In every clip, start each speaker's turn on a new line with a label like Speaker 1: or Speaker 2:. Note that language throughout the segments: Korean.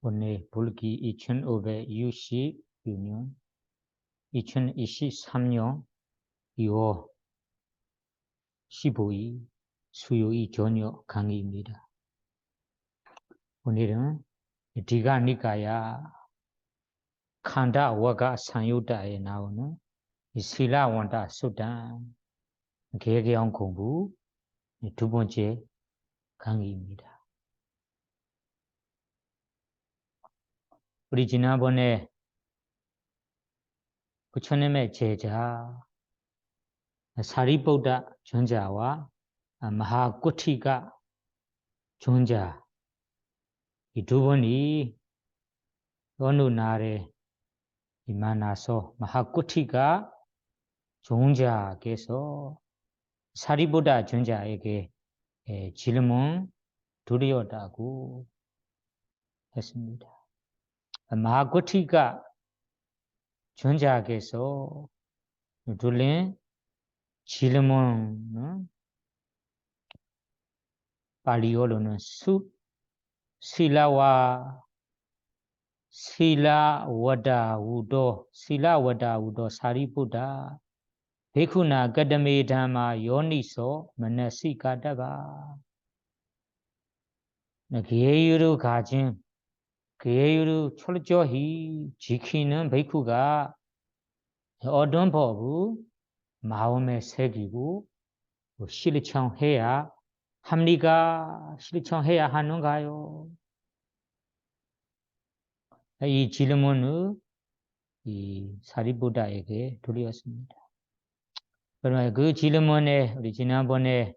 Speaker 1: 오늘 볼기 2506년 2023년 2월 15일 수요일 저녁 강의입니다. 오늘은 디가니까야 칸다 와가 상유다에 나오는 실라원다 수단 개개형 공부 두 번째 강의입니다. 우리 지난번에 부처님의 제자 사리ပု드다 존자와 마하구티가 존자 이 두 분이 어느 날에 만나서 마하구티가 존자께서 사리부다 존자에게 질문 드렸다고 했습니다. 마하구티가 존자께서 드린 질문은 발리어로는 실라와다우도 사리부다 베쿠나 가드메 담마 요니소 마나시카다바 게유루 가진 게유루 철저히 지키는 베쿠가 어떤 법을 마음에 새기고 실천해야 합니까? 실천해야 하는가요? 이 질문을 이 사리부다에게 드렸습니다. 그러면 그 질문에 우리 지난번에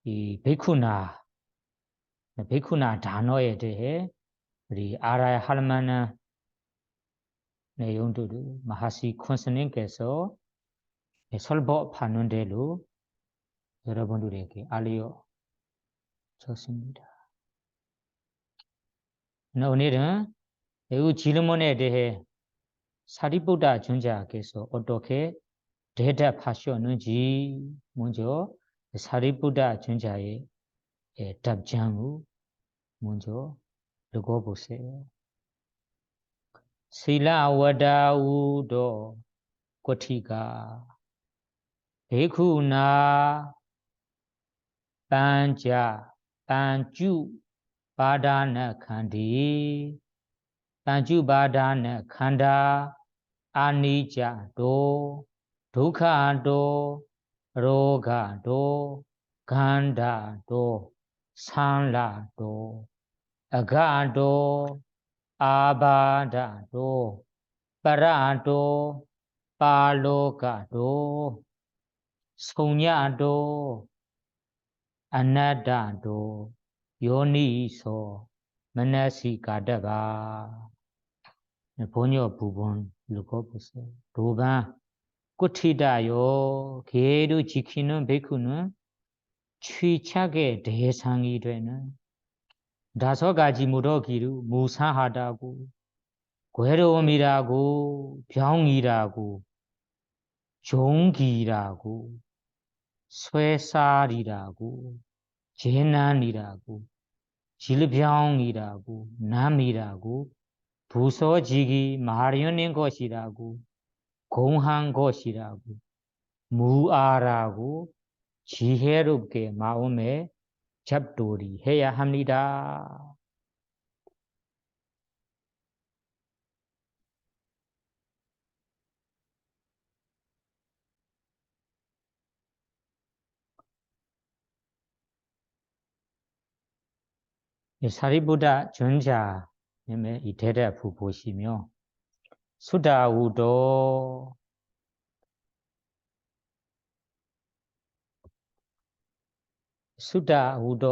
Speaker 1: 이 베쿠나 단어에 대해 우리 알아야 할 만한 내용들을 마하시 콘스님께서 설법하는 대로 여러분들에게 알려줬습니다. 오늘은 이 질문에 대해 사리부다 존자께서 어떻게 대답하셨는지 먼저 사리부다 존자의 답장을 먼저 읽어보세요. 실라와다우도 고티가 베쿠나 반주 바다나 칸디 반주 바다나 칸다 아니자도 두카도 로가도 간다도 산라도 아가도 아바다도 파라도 팔로가도 송냐도 아나다도 요니소 마나시카다바 본여 부분 읽어보세요. 도반 꾸티다요 개를 지키는 베쿠는 취착의 대상이 되는 5가지 무더기를 무사하다고 괴로움이라고 병이라고 종기라고 쇠살이라고 재난이라고 질병이라고 남이라고 부서지기 마련인 것이라고 공한 것이라고 무아라고 지혜롭게 마음에 잡돌이 해야 합니다. 사리부다 존자님의 이 대답을 보시며 수다우도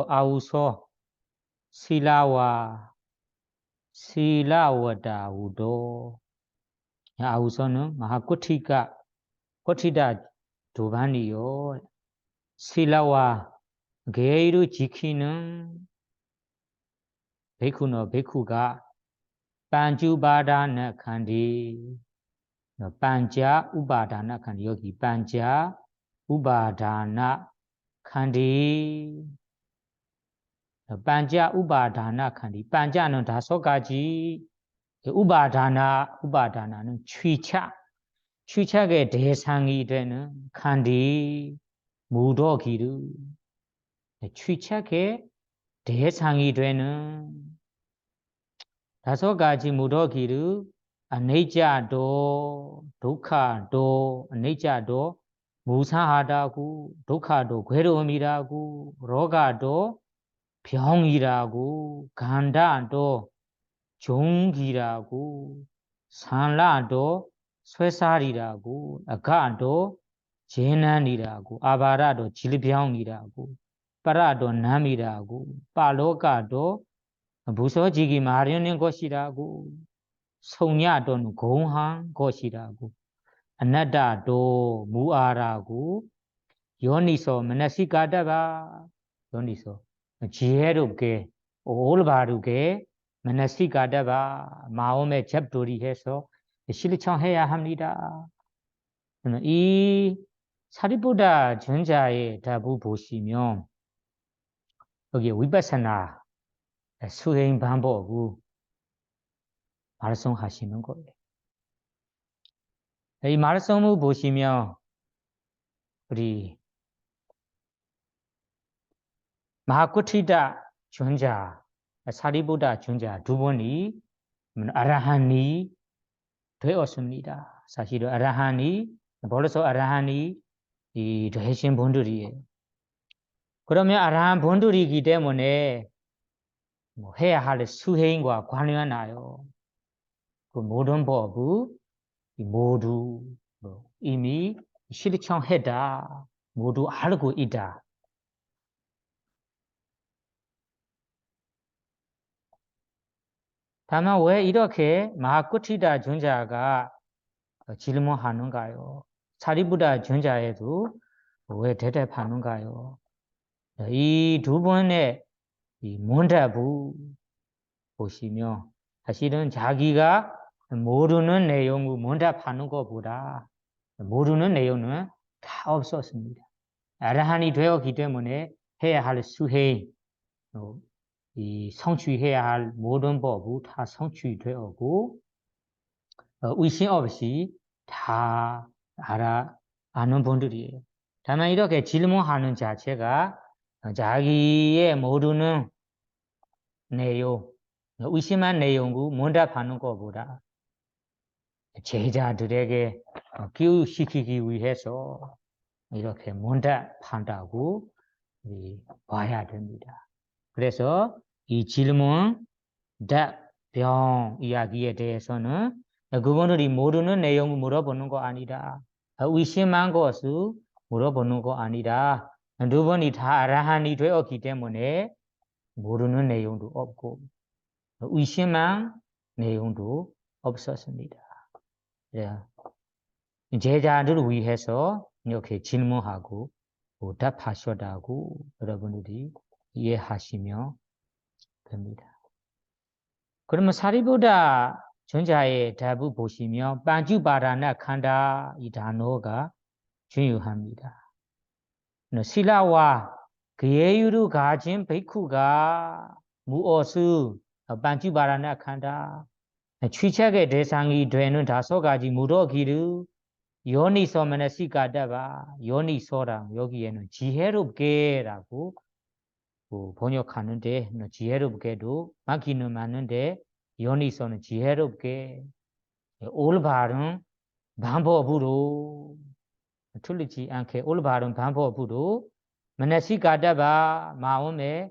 Speaker 1: 아우소 실라와다우도 아우소는 마하구티가 고티다 두반이요 실라와 게이를 지키는 베쿠가 반주바다나 칸디 반자 우바다나 칸디 여기 반자 우바다나 칸디 반자 우바다나 칸디 반자는 다섯 가지 우바다나는 취차의 대상이 되는 칸디 무더기를 취차의 대상이 되는 다섯 가지 무더기를 아니자도 독하도 아니자도 무사하다고 독하도 괴로움이라고 로가도 병이라고 간다도 종기라고 산라도 쇠살이라고 아가도 재난이라고 아바라도 질병이라고 빠라도 남이라고 빠로가도 부서지기 마련인 것이라고 성야도는 공한 것이라고 아나다도 무아라고 요니소 마나시가다바 요니소 지혜롭게 올바르게 마나시가다바 마음의 잡돌이 해서 실천해야 합니다. 이 사리부다 전자의 답을 보시면 여기 위파사나 수행 방법을 말씀하시는 거예요. 이 말씀을 보시면 우리 마하쿠티다 전자, 사리부다 전자 두 분이 아라한이 되었습니다. 사실은 아라한이 벌써 아라한이 되신 분들이에요. 그러면 아라한 분들이기 때문에 해야 할 수행과 관련하여 그 모든 법을 모두 이미 실천했다. 모두 알고 있다. 다만 왜 이렇게 마하쿠티다 전자가 질문하는가요? 사리부다 전자에도 왜 대답하는가요? 이 두 번의 문답을 보시면 사실은 자기가 모르는 내용을 문답하는 것보다 모르는 내용은 다 없었습니다. 아라한이 되었기 때문에 해야 할 수행, 성취해야 할 모든 법을 다 성취되었고 의심 없이 다 아는 분들이에요. 다만 이렇게 질문하는 자체가 자기의 모르는 내용, 의심한 내용을 문답하는 것보다 제자들에게 교육시키기 위해서 이렇게 문답한다고 봐야 됩니다. 그래서 이 질문, 답변 이야기에 대해서는 그분들이 모르는 내용을 물어보는 거 아니라 의심한 것을 물어보는 거 아니라 두 분이 다 아라한이 되었기 때문에 모르는 내용도 없고 의심한 내용도 없었습니다. 제자들을 위해서 이렇게 질문하고 답하셨다고 여러분들이 이해하시면 됩니다. 그러면 사리부다 전자의 답을 보시면 반주바라나 칸다 이 단어가 중요합니다. 실라와 그예유를 가진 베이쿠가 무엇을 반주바라나 칸다 취책의 대상이 되는 다섯 가지 무더기를 요니소 마나시가다바 요니소랑 여기에는 지혜롭게라고 번역하는데 지혜롭게도 맞기는 맞는데 요니소는 지혜롭게 올바른 방법으로 틀리지 않게 올바른 방법으로 마나시가다바 마음에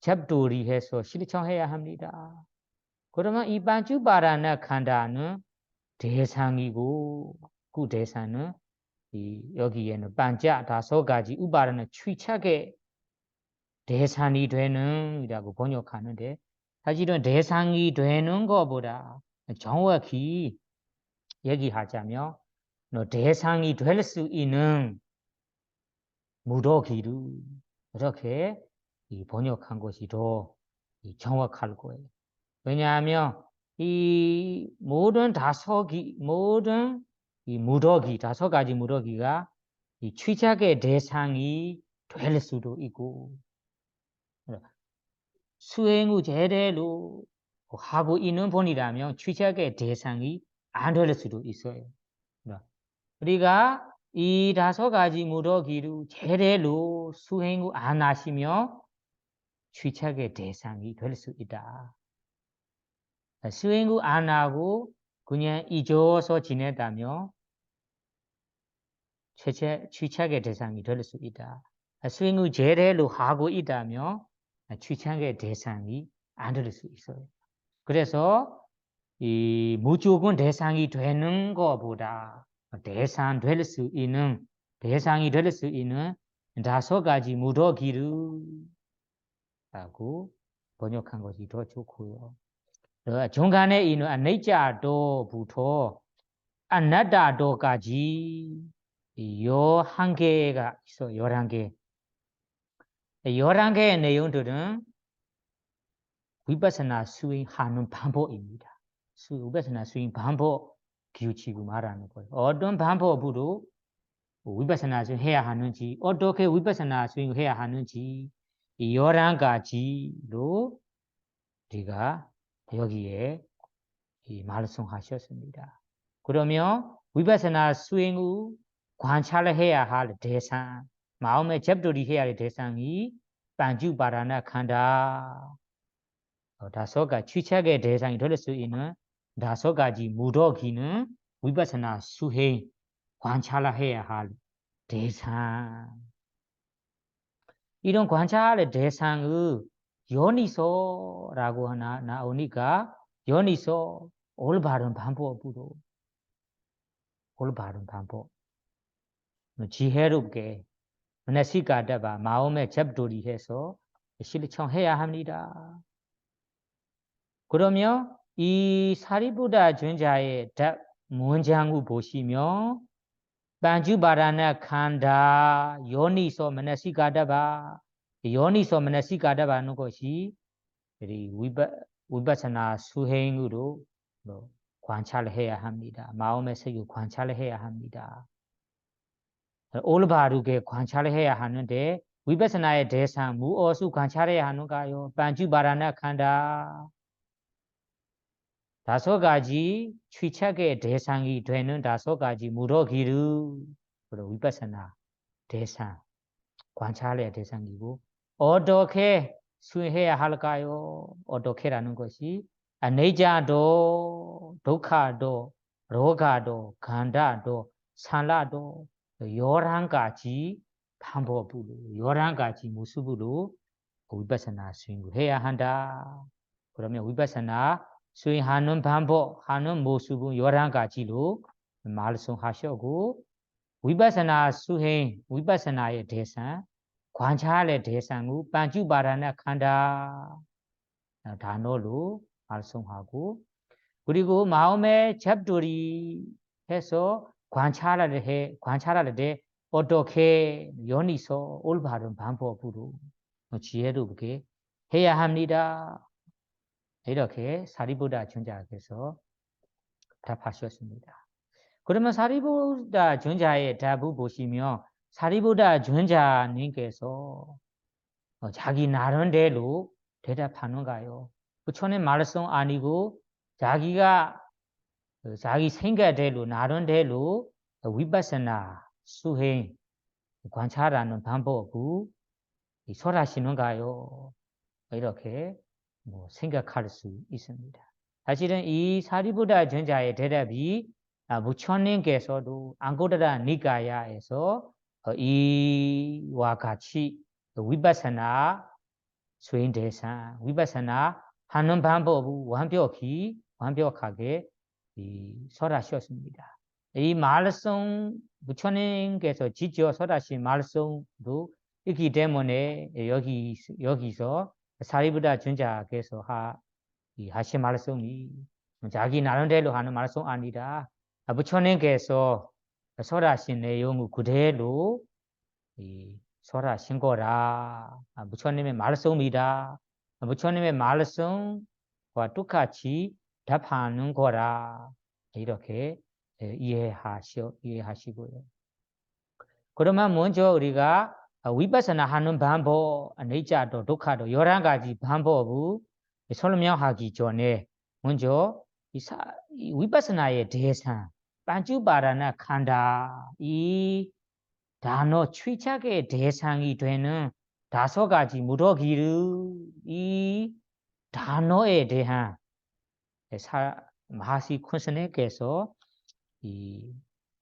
Speaker 1: 잡돌이 해서 실천해야 합니다. 그러면 이 반주바라나 칸다는 대상이고 그 대상은 여기에는 반자 다섯 가지 우바라는 취착의 대상이 되는 이라고 번역하는데 사실은 대상이 되는 것보다 정확히 얘기하자면 대상이 될 수 있는 무더기를 이렇게 번역한 것이 더 정확할 거예요. 왜냐하면 이 모든 이 무더기 다섯 가지 무더기가 이 취작의 대상이 될 수도 있고 수행후 제대로 하고 있는 분이라면 취책의 대상이 안 될 수도 있어요. 우리가 이 5가지 무더기를 제대로 수행후 안 하시면 취책의 대상이 될 수 있다. 수행후 안 하고 그냥 잊어서 지냈다면 취책의 대상이 될 수 있다. 수행후 제대로 하고 있다면 취책의 대상이 안 될 수 있어요. 그래서 이 무조건 대상이 되는 것보다 대상이 될 수 있는 5가지 무더기를 라고 번역한 것이 더 좋고요. 중간에 있는 아니짜도부터 아나타도까지 요 한계가 있어요. 11개. 11개의 내용들은 위파사나 수행하는 방법입니다. 위파사나 수행 방법 규칙을 말하는 거예요. 어떤 방법으로 위파사나 수행해야 하는지, 어떻게 위파사나 수행을 해야 하는지 이 11가지로 우리가 여기에 말씀하셨습니다. 그러면 위파사나 수행 후 관찰을 해야 할 대상, 마음의 접들이 해야 할 대상이 반주바라나 칸다. 5가지 취책의 대상이 될 수 있는 5가지 무더기는 위파사나 수행 관찰을 해야 할 대상. 이런 관찰의 대상을 요니소라고 나오니까 요니소 올바른 방법으로 올바른 방법 지혜롭게 문화시가다바 마음의 접돌이 해서 실천해야 합니다. 그러면 이 사리부다尊자의 답 문장을 보시면 반주바라나 칸다 요니소 문화시가다바 요니소 문화시가다바는 것이 위파사나 수행으로 관찰해야 합니다. 마음의 세계 관찰해야 합니다. 올바르게 관찰해야 하는데 위파사나의 대상 무엇을 관찰해야 하는가요? 반주바라나 칸다. 5가지 취책의 대상이 되는 5가지 무더기를 위파사나 대상 관찰해야 대상이고 어떻게 수행해야 할까요? 어떻게라는 것이 아니자도 독하도 로가도 간다도 산라도 11가지 방법으로 11가지 모습으로 위파사나 수행을 해야 한다. 그러면 위파사나 수행하는 방법, 하는 모습은 11가지로 말씀하셨고 위파사나 수행, 위파사나의 대상 관찰의 대상을 반주바라나 칸다 단어로 말씀하고 그리고 마음의 접돌이 해서 관찰할 때 어떻게 요니소 올바른 방법으로 지혜롭게 해야 합니다. 이렇게 사리부다尊자께서 답하셨습니다. 그러면 사리부다尊자의 답을 보시면 사리부다尊자님께서 자기 나름대로 대답하는가요? 부처님 말씀 아니고 자기가 자기 생각대로 나름대로 위파사나 수행 관찰하는 방법을 설하시는가요? 이렇게 생각할 수 있습니다. 사실은 이 사리부다尊자의 대답이 부처님께서도 앙코트라 니카야에서 이와 같이 위파사나 수행 대상, 위파사나 하는 방법을 완벽하게 설하셨습니다. 이 말씀 부처님께서 직접 설하신 말씀도 있기 때문에 여기서 사리부다尊자께서 하신 말씀이 자기 나름대로 하는 말씀 아니라 부처님께서 설하신 내용을 그대로 설하신 거라. 부처님의 말씀이다. 부처님의 말씀과 똑같이 답하는 거라. 이렇게 이해하시고요. 그러면 먼저 우리가 위바사나 하는 방법 아니자도 독하도 여러 가지 방법을 설명하기 전에 먼저 이 위바사나의 대상 반주바라나 칸다 이 단어 취착의 대상이 되는 5가지 무더기를 이 단어에 대한 마하시 쿤스네께서 이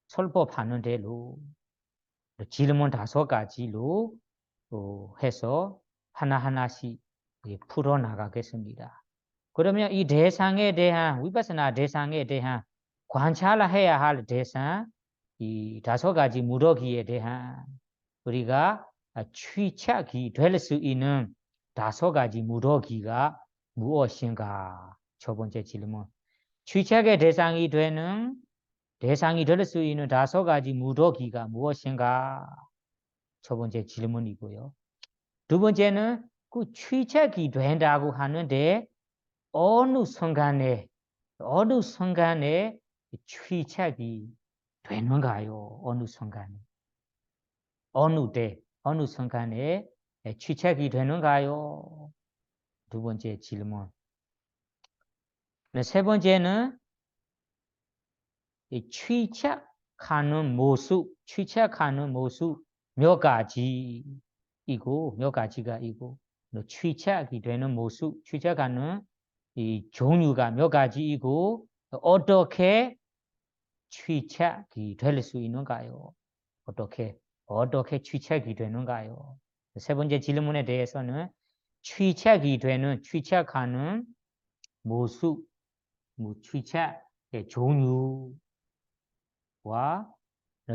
Speaker 1: 설법하는 대로 질문 5가지로 해서 하나하나씩 풀어 나가겠습니다. 그러면 이 대상에 대한 위파스나 대상에 대한 관찰해야 할 대상 이 5가지 무더기에 대한 우리가 취착이 될 수 있는 5가지 무더기가 무엇인가? 첫 번째 질문. 취착의 대상이 되는 대상이 될 수 있는 5가지 무더기가 무엇인가? 첫 번째 질문이고요. 두 번째는 그 취착이 된다고 하는데 어느 순간에 취착이 되는가요? 어느 순간에 어느 때 어느 순간에 취착이 되는가요? 두 번째 질문. 세 번째는 취착하는 모습 몇 가지가 있고 취착이 되는 모습, 취착하는 이 종류가 몇 가지이고 어떻게 취착이 될 수 있는가요? 어떻게 취착이 되는가요? 세 번째 질문에 대해서는 취착하는 모습, 취착의 종류와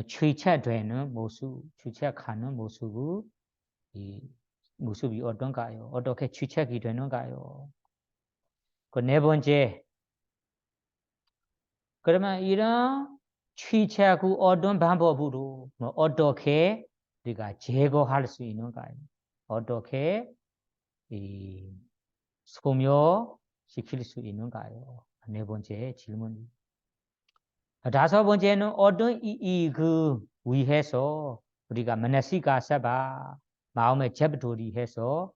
Speaker 1: 취착되는 모습, 취착하는 모습을 이 모습이 어떤가요? 어떻게 취착이 되는가요? 그 네 번째, 그러면 이런 취착 후 어떤 방법으로 어떻게 우리가 제거할 수 있는가요? 어떻게 소멸시킬 수 있는가요? 네 번째 질문. 다섯 번째는 어떤 그 위해서 우리가 마나시가사바 마음의 제부도리 해서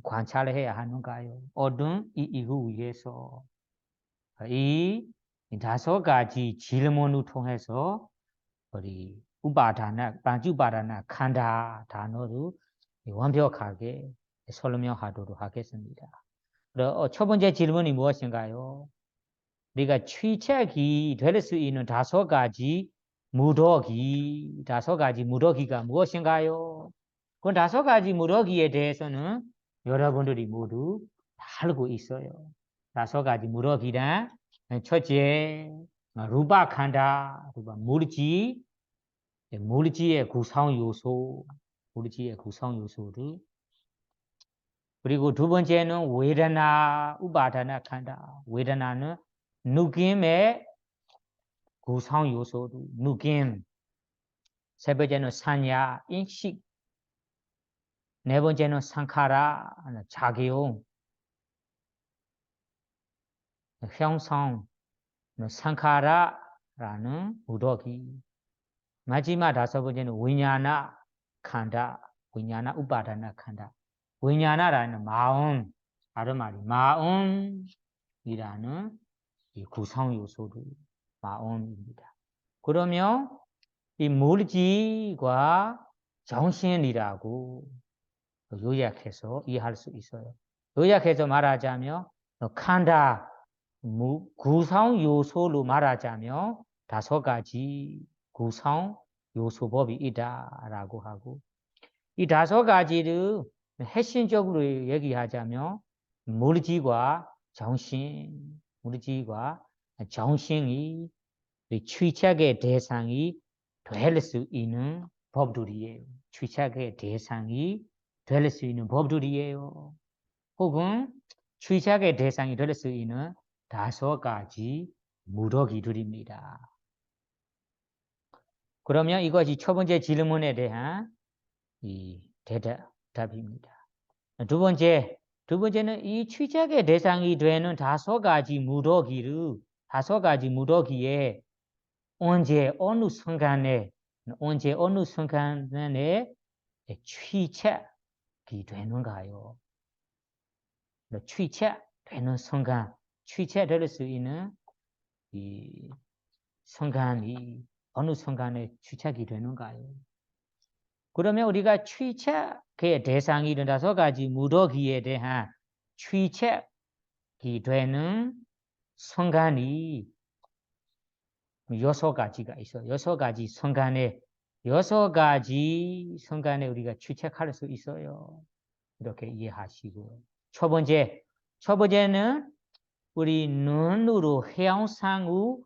Speaker 1: 관찰해야 하는가요? 어떤 이익을 위해서 이 5가지 질문을 통해서 우리 반주바다나 칸다 단어를 완벽하게 설명하도록 하겠습니다. 첫 번째 질문이 무엇인가요? 우리가 취착이 될 수 있는 5가지 무더기가 무엇인가요? 그 5가지 무더기에 대해서는 여러분들이 모두 다 알고 있어요. 5가지 무더기란 첫째, 루바칸다, 물지의 구성 요소를 그리고 두 번째는 웨다나 우바다나 칸다. 웨다나는 느낌의 구성 요소들, 느낌. 세 번째는 산야, 인식. 네 번째는 상카라, 작용, 형성, 상카라라는 무더기. 마지막 5번째는 위냐나 칸다, 위냐나 우바다나 칸다. 위냐나라는 마음, 다른 말이 마음이라는 이 구성 요소를 마음입니다. 그러면 이 물질과 정신이라고 요약해서 이해할 수 있어요. 요약해서 말하자면 칸다 구성 요소로 말하자면 5가지 구성 요소법이 있다라고 하고 이 5가지를 핵심적으로 얘기하자면 물질과 정신이 취착의 대상이 될 수 있는 법들이에요. 취착의 대상이 될 수 있는 법들이에요. 혹은 취착의 대상이 될 수 있는 5가지 무더기들입니다. 그러면 이것이 첫 번째 질문에 대한 이 대답입니다. 두 번째는 이 취착의 대상이 되는 5가지 무더기에 언제 어느 순간에 취책이 되는가요? 취책되는 순간, 취책될 수 있는 이 순간이 어느 순간에 취책이 되는가요? 그러면 우리가 취책의 대상이 있는 5가지 무더기에 대한 취책이 되는 순간이 6가지가 있어요. 6가지 순간에 6가지 순간에 우리가 취책할 수 있어요. 이렇게 이해하시고요. 첫 번째는 우리 눈으로 형상을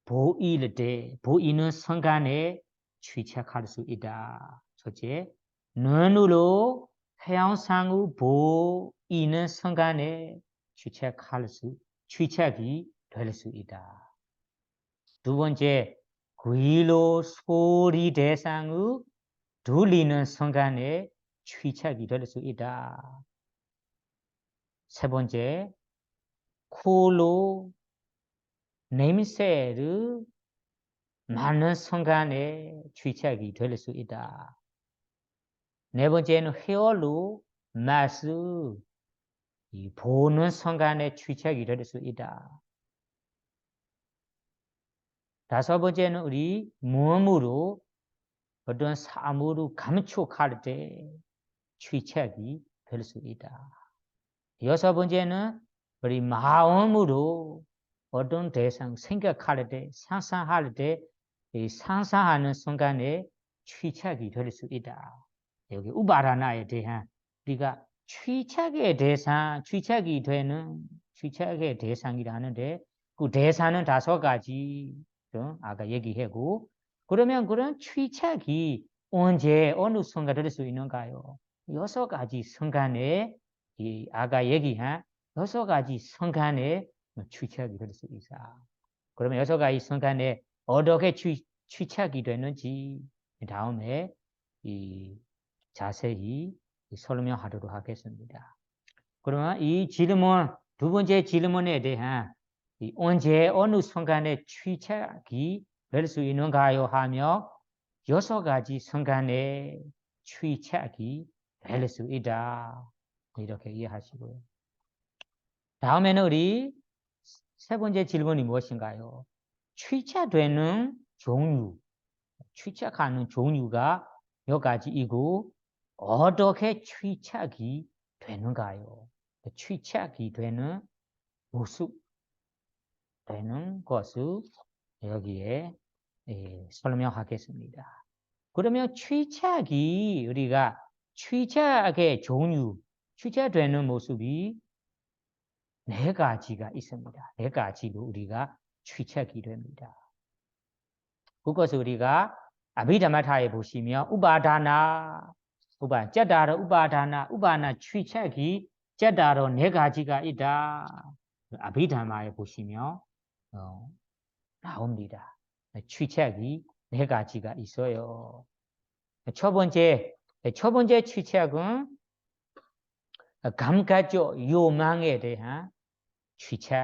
Speaker 1: 보이는 순간에 취책할 수 있다. 첫째, 눈으로 형상을 보이는 순간에 취책이 될 수 있다. 두 번째, 귀로 소리 대상을 들리는 순간에 취책이 될 수 있다. 세 번째, 코로 냄새를 맡는 순간에 취책이 될 수 있다. 네 번째는 혀로 맛을 보는 순간에 취책이 될 수 있다. 다섯 번째는 우리 몸으로 어떤 사물을 감촉할 때 취책이 될 수 있다. 여섯 번째는 우리 마음으로 어떤 대상 생각할 때, 상상할 때 상상하는 순간에 취책이 될 수 있다. 여기 우바라나에 대한 우리가 취책의 대상이라 하는데 그 대상은 5가지 아까 얘기하고 그러면 그런 취책이 언제 어느 순간 될 수 있는가요? 6가지 순간에 이 아까 얘기한 6가지 순간에 취책이 될 수 있어. 그러면 6가지 순간에 어떻게 취책이 되는지 다음에 자세히 설명하도록 하겠습니다. 그러면 이 질문, 두 번째 질문에 대한 언제 어느 순간에 취책이 될 수 있는가요? 하며 6가지 순간에 취책이 될 수 있다. 이렇게 이해하시고요. 다음에는 우리 세 번째 질문이 무엇인가요? 취책되는 종류, 취책하는 종류가 몇 가지이고 어떻게 취책이 되는가요? 취책이 되는 모습 되는 것을 여기에 설명하겠습니다. 그러면 우리가 취책의 종류, 취책되는 모습이 4가지가 있습니다. 4가지로 우리가 취책이 됩니다. 그것을 우리가 아비담마타에 보시면 우바나 취책이 째다로 4가지가 있다. 아비담마에 보시면 나옵니다. 취책이 4가지가 있어요. 첫 번째 취책은 감각적 요망에 대한 취책,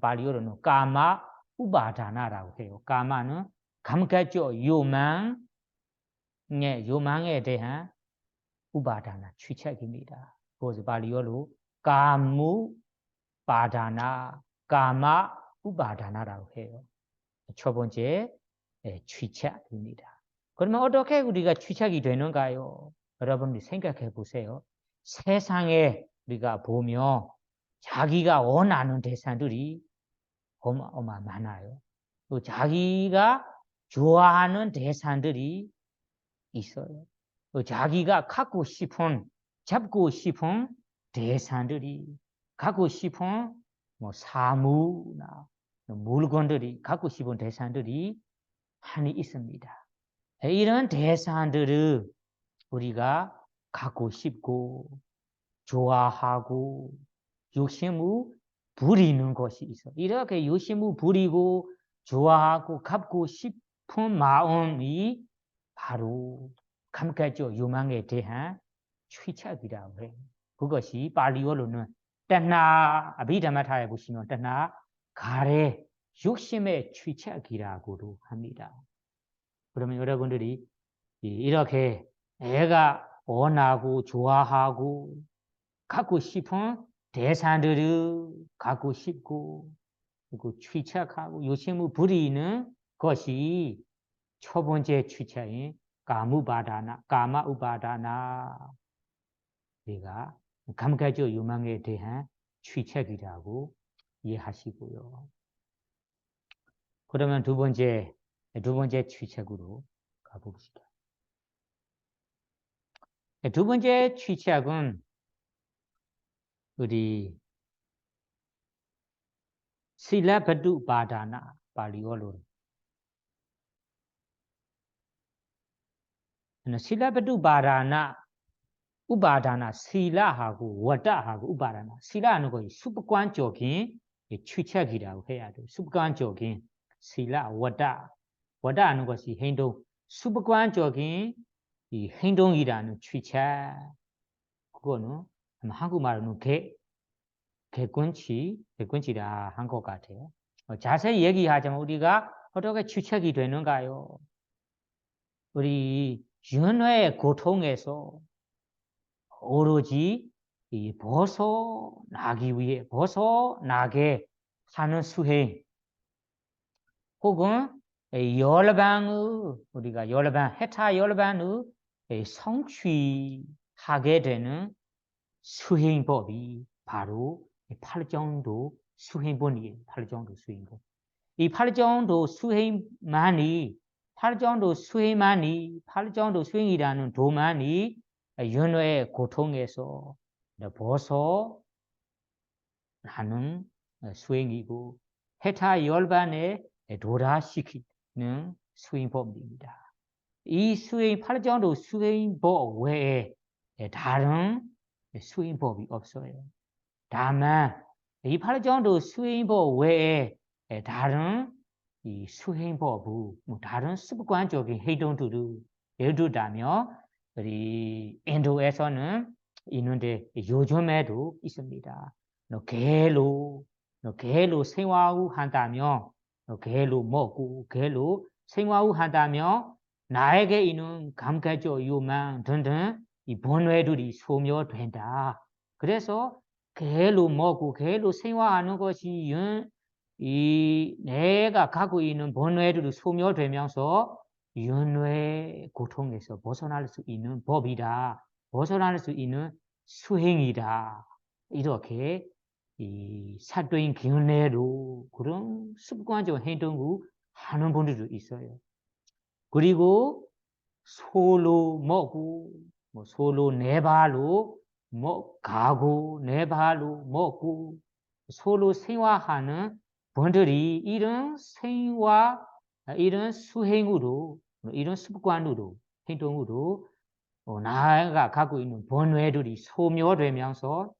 Speaker 1: 발리어로는 까마 우바다나라고 해요. 까마는 감각적 요망에 대한 우바다나 취책입니다. 그것을 발리어로 까마 우바다나라고 해요. 첫 번째 취책입니다. 그러면 어떻게 우리가 취책이 되는가요? 여러분들이 생각해 보세요. 세상에 우리가 보면 자기가 원하는 대상들이 어마 많아요. 또 자기가 좋아하는 대상들이 있어요. 또 자기가 잡고 싶은 대상들이, 갖고 싶은 사무나 물건들이, 갖고 싶은 대상들이 많이 있습니다. 이런 대상들을 우리가 갖고 싶고 좋아하고 욕심을 부리는 것이 있어. 이렇게 욕심을 부리고 좋아하고 갖고 싶은 마음이 바로 감각적 욕망에 대한 취책이라고 해요. 그것이 발리어로는 아비담마타에 보시면 가래 욕심의 취책이라고도 합니다. 그러면 여러분들이 이렇게 내가 원하고 좋아하고 갖고 싶은 대상들을 갖고 싶고 그리고 취착하고 욕심을 부리는 것이 첫 번째 취착인 까마우바다나 우리가 감각적 욕망에 대한 취착이라고 이해하시고요. 그러면 두 번째 취착으로 가봅시다. 두 번째 취착은 우리 실라바두바다나 발리어로 실라바두바다나 우바다나 실라하고 와다하고 우바다나 실라는 것이 습관적인 취착이라고 해야 돼요. 습관적인 실라 와다하는 것이 행동 습관적인 이 행동이라는 취착 그거는 한국말로는 개꾼치라 한 것 같아요. 자세히 얘기하자면 우리가 어떻게 취착이 되는가요? 우리 윤회의 고통에서 오로지 이 벗어나게 하는 수행 혹은 우리가 해타 열반의 성취하게 되는 수행법이 바로 8정도 수행본이에요. 8정도 수행본. 이 8정도 수행이라는 도만이 윤회의 고통에서 벗어나는 수행이고 해타 열반에 도달시키는 수행법입니다. 이 8정도 수행법 외에 다른 수행법이 없어요. 다만 이 8정도 수행법 외에 다른 이 수행법의 다른 습관적인 행동들을 예를 들자면 우리 인도에서는 있는데 요즘에도 있습니다. 개로 생활을 한다면 개로 먹고 개로 생활을 한다면 나에게 있는 감각적 욕망 등등 이 번뇌들이 소멸된다. 그래서 개로 먹고 개로 생활하는 것이 이 내가 갖고 있는 번뇌들이 소멸되면서 윤회 고통에서 벗어날 수 있는 법이다. 벗어날 수 있는 수행이다. 이렇게 이 사도인 견해로 그런 습관적 행동을 하는 분들도 있어요. 그리고 소로 먹고 소로 네 발로 가고 네 발로 먹고 소로 생활하는 분들이 이런 수행으로 이런 습관으로 행동으로 나가 갖고 있는 번뇌들이 소멸되면서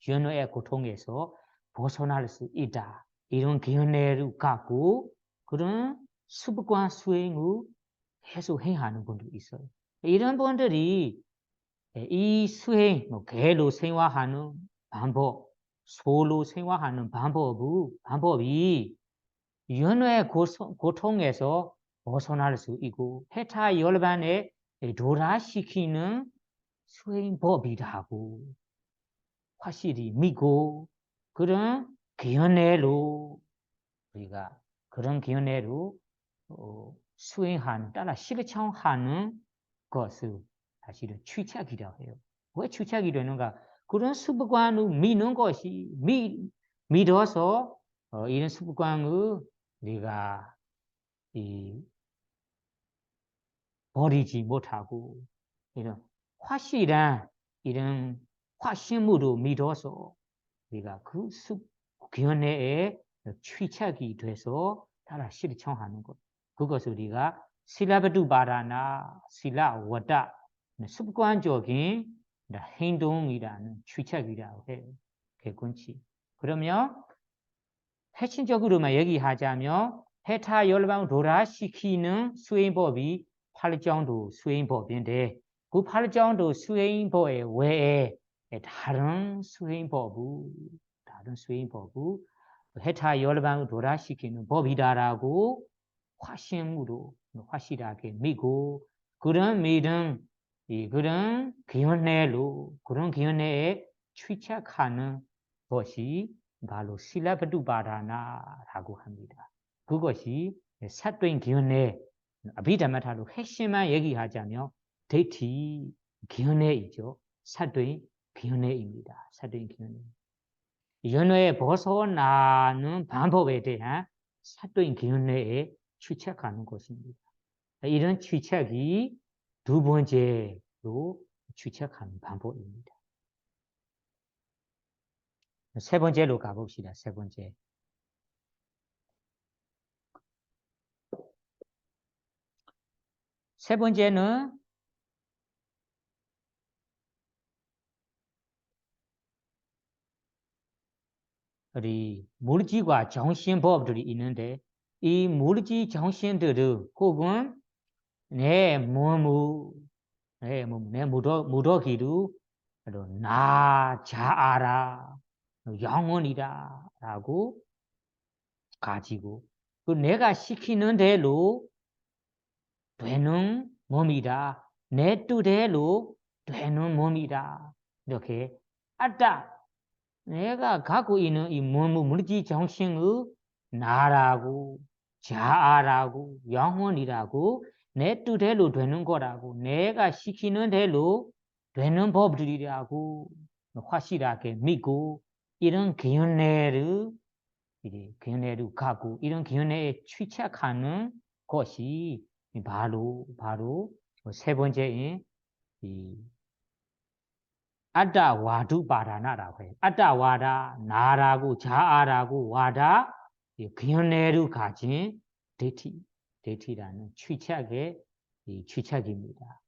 Speaker 1: 윤회의 고통에서 벗어날 수 있다. 이런 견해를 갖고 그런 습관 수행을 계속 행하는 분들이 있어요. 이런 분들이 이 수행, 개로 생활하는 방법, 소로 생활하는 방법이 윤회 고통에서 벗어날 수 있고 해타 열반에 도달시키는 수행법이라고 확실히 믿고 그런 견해로 우리가 그런 견해로 따라 실천하는 것을 사실은 취착이라고 해요. 왜 취착이 되는가? 그런 습관을 믿는 것이 믿어서 이런 습관을 우리가 버리지 못하고 이런 확실한 이런 확신으로 믿어서 우리가 그 견해에 취착이 돼서 따라 실천하는 것. 그것을 우리가 실라바두바라나 실라와다 습관적인 행동이라는 취착이라고 해요. 개꾼치. 그러면 핵심적으로만 얘기하자면 해타 열방을 도달시키는 수행법이 8정도 수행법인데 그 8정도 수행법 외에 다른 수행법을 해타 열방을 도달시키는 법이다라고 확신으로 확실하게 믿고 그런 믿음 이 그런 기운내에 취착하는 것이 바로 실라바두바다나라고 합니다. 그것이 사도인 기운내 아비다마타로 핵심만 얘기하자면 데이티 기운내이죠. 사도인 기운내입니다. 사도인 기운내. 연애에 벗어나는 방법에 대한 사도인 기운내에 취착하는 것입니다. 이런 취착이 두 번째로 취착하는 방법입니다. 세 번째로 가봅시다. 세 번째. 세 번째는 우리 물질과 정신법들이 있는데 이 물질 정신들은 혹은 내 무더기로 나 자아라 영혼이다라고 가지고 그 내가 시키는 대로 되는 몸이다. 내 뜻대로 되는 몸이다. 이렇게 아따 내가 갖고 있는 이 물질 정신의 나라고 자아라고 영혼이라고 내 뜻대로 되는 거라고 내가 시키는 대로 되는 법들이라고 확실하게 믿고 이런 기운내를 갖고 이런 기운내에 취착하는 것이 바로 세 번째인 이 아따와두바다나라고 해요. 아따와다 나라고 자아라고 와다 기운내를 가진 데이티라는 취착입니다.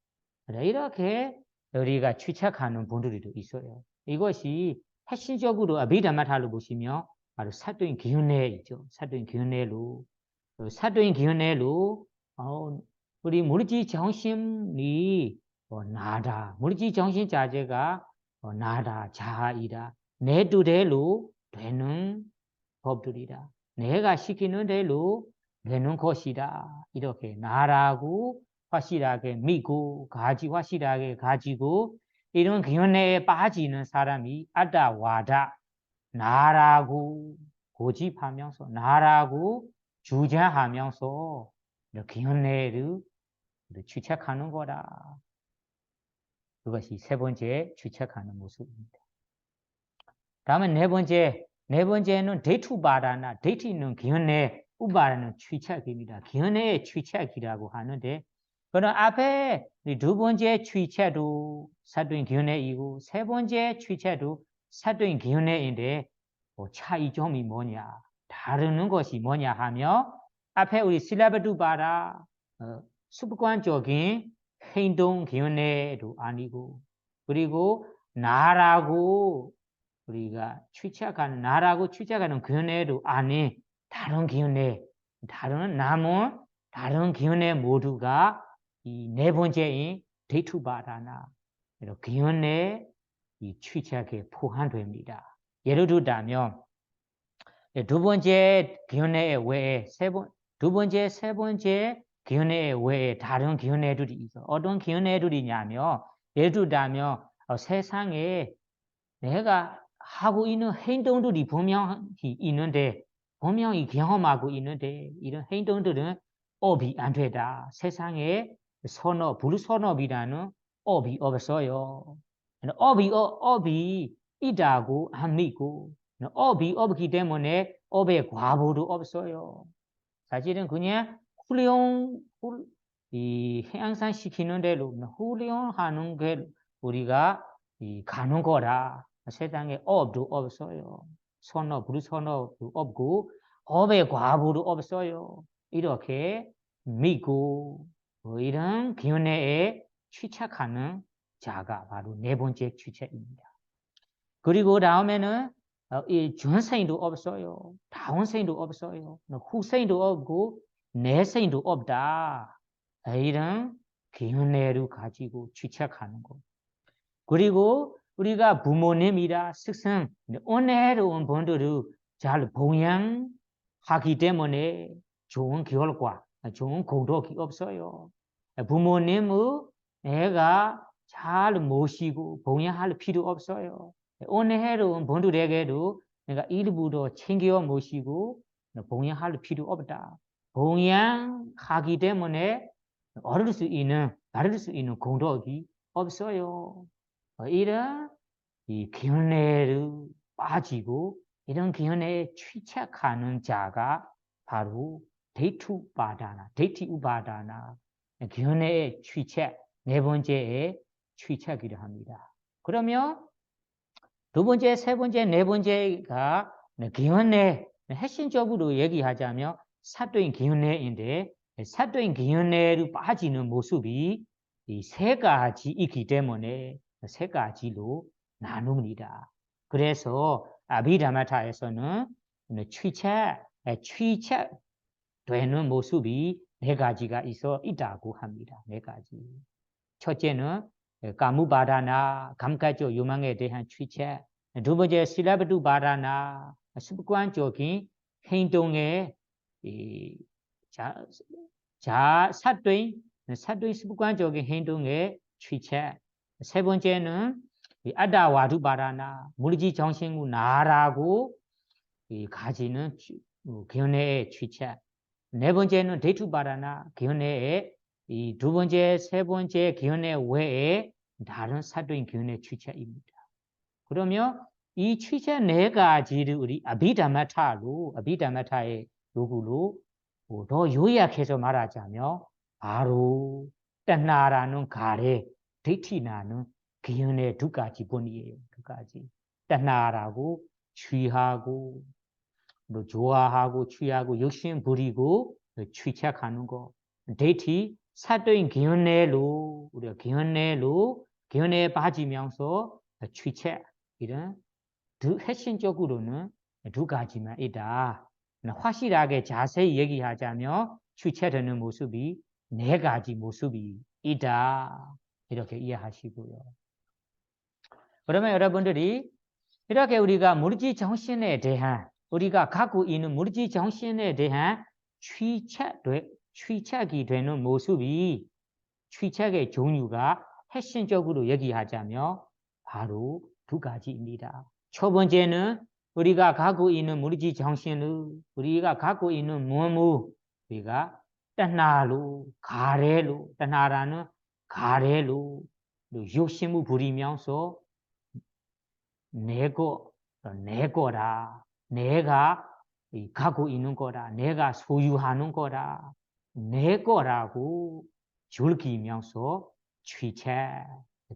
Speaker 1: 이렇게 우리가 취착하는 분들도 있어요. 이것이 핵심적으로 아비다마타로 보시면 바로 사도인 기운내이죠. 사도인 기운내로 우리 물질 정신이 나다. 물질 정신 자체가 나다, 자아이다. 내 뜻대로 되는 법들이다. 내가 시키는 대로 되는 것이다. 이렇게 나라고 확실하게 믿고 확실하게 가지고 이런 기운내에 빠지는 사람이 아다와다 나라고 고집하면서 나라고 주장하면서 기운내를 취착하는 거다. 그것이 세 번째 취착하는 모습입니다. 다음에 네 번째는 데이투바다나 데이트는 기운내 우바라는 취착입니다. 기운내의 취착이라고 하는데 그럼 앞에 두 번째 취착도 사도인 기운내이고 세 번째 취착도 사도인 기운내인데 차이점이 뭐냐 다르는 것이 뭐냐 하며 앞에 우리 실라바두바라 습관적인 행동 기운내도 아니고 그리고 나라고 우리가 나라고 취착하는 기운내도 아닌 다른 기운내 남은 다른 기운내 모두가 이 네 번째인 데이투바라나 기운내 이 취착에 포함됩니다. 예를 들자면 두 번째 기운내 외에 두 번째, 세 번째 기운내 외에 다른 기운내들이 있어. 어떤 기운내들이냐면 예를 들자면 세상에 내가 하고 있는 행동들이 분명히 있는데 분명히 경험하고 있는데 이런 행동들은 업이 안 되다. 세상에 불선업이라는 업이 없어요. 업이 있다고 안 믿고 업이 없기 때문에 업의 과보도 없어요. 사실은 그냥 항상 시키는 대로 훈련하는 게 우리가 가는 거라. 세상에 업도 없어요. 불선업도 없고 업의 과보도 없어요. 이렇게 믿고 이런 기운내에 취착하는 자가 바로 네 번째 취착입니다. 그리고 다음에는 이 전생도 없어요. 다운생도 없어요. 후생도 없고 내생도 없다. 이런 기운내를 가지고 취착하는 것. 그리고 우리가 부모님이라 스승, 은혜로운 분들을 잘 봉양하기 때문에 좋은 결과, 좋은 공덕이 없어요. 부모님의 내가 잘 모시고 봉양할 필요 없어요. 오늘 해로 본두에게도 내가 일부러 챙겨 모시고 봉양할 필요 없다. 봉양하기 때문에 얻을 수 있는, 받을 수 있는 공덕이 없어요. 이런 이 견해를 빠지고 이런 견해에 취착하는 자가 바로 데이투바다나, 데이티우바다나 견해의 취착, 네 번째의 취착이라 합니다. 그러면 두 번째, 세 번째, 네 번째가 견해, 핵심적으로 얘기하자면 사도인 견해인데 사도인 견해로 빠지는 모습이 이 세 가지 있기 때문에 세 가지로 나눕니다. 그래서 아비다마타에서는 취착되는 모습이 네 가지가 있다고 합니다. 네 가지. 첫째는 까무바다나 감각적 욕망에 대한 취착. 두 번째 실라바두바다나 습관적인 행동의 사도인 습관적인 행동의 취착. 세 번째는 아다와두바다나 물질 정신구 나라고 가지는 견해의 취착. 네 번째는 데이투바다나 견해의 이 두 번째, 세 번째 견해 외에 다른 사도인 견해 취착입니다. 그러면 이 취착 네 가지를 우리 아비다마타의 요구로 더 요약해서 말하자면 바로 딴나라는 가래, 데이티나는 견해 두 가지 뿐이에요. 두 가지. 딴나라고 취하고 뭐 좋아하고 취하고 욕심 부리고 취착하는 거. 데이티 사도인 견해로 우리가 견해에 빠지면서 취착 이런 핵심적으로는 두 가지만 있다. 확실하게 자세히 얘기하자면 취착되는 모습이 네 가지 모습이 있다. 이렇게 이해하시고요. 그러면 여러분들이 이렇게 우리가 물질 정신에 대한 우리가 갖고 있는 물질 정신에 대한 취착이 되는 모습이 취착의 종류가 핵심적으로 얘기하자면 바로 두 가지입니다. 첫 번째는 우리가 갖고 있는 물질 정신을 우리가 갖고 있는 몸을 우리가 딴나로 가래로 딴나라는 가래로 욕심을 부리면서 내 거라 내가 갖고 있는 거라 내가 소유하는 거라 내 거라고 즐기면서 취착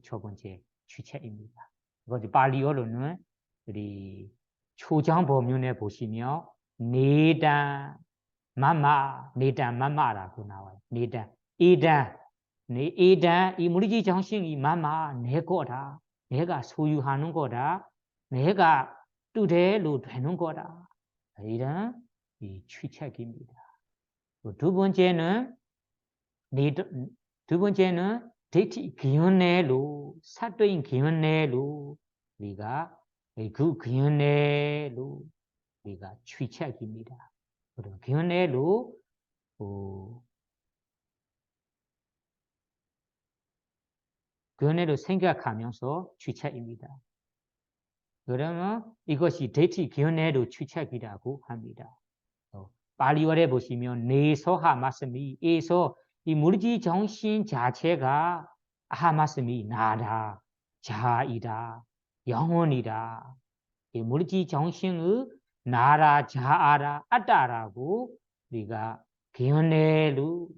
Speaker 1: 첫 번째 취착입니다. 이것이 발리어로는 우리 초장법륜에 보시면 내단 마마라고 나와요. 내단 이단 이 물질 정신이 마마 내 거라 내가 소유하는 거라 내가 뜻대로 되는 거라 이런 이 취착입니다. 두 번째는 데이티 견해로 사도인 견해로 우리가 그 견해로 우리가 취착입니다. 그리고 견해로 견해로 생각하면서 취착입니다. 그러면 이것이 데이티 견해로 취착이라고 합니다. 발리어에 보시면 내서하 말씀이 에서 이 물질 정신 자체가 하 말씀이 나다, 자이다, 영혼이다. 이 물질 정신의 나라, 자아라, 아따라고 우리가 견해로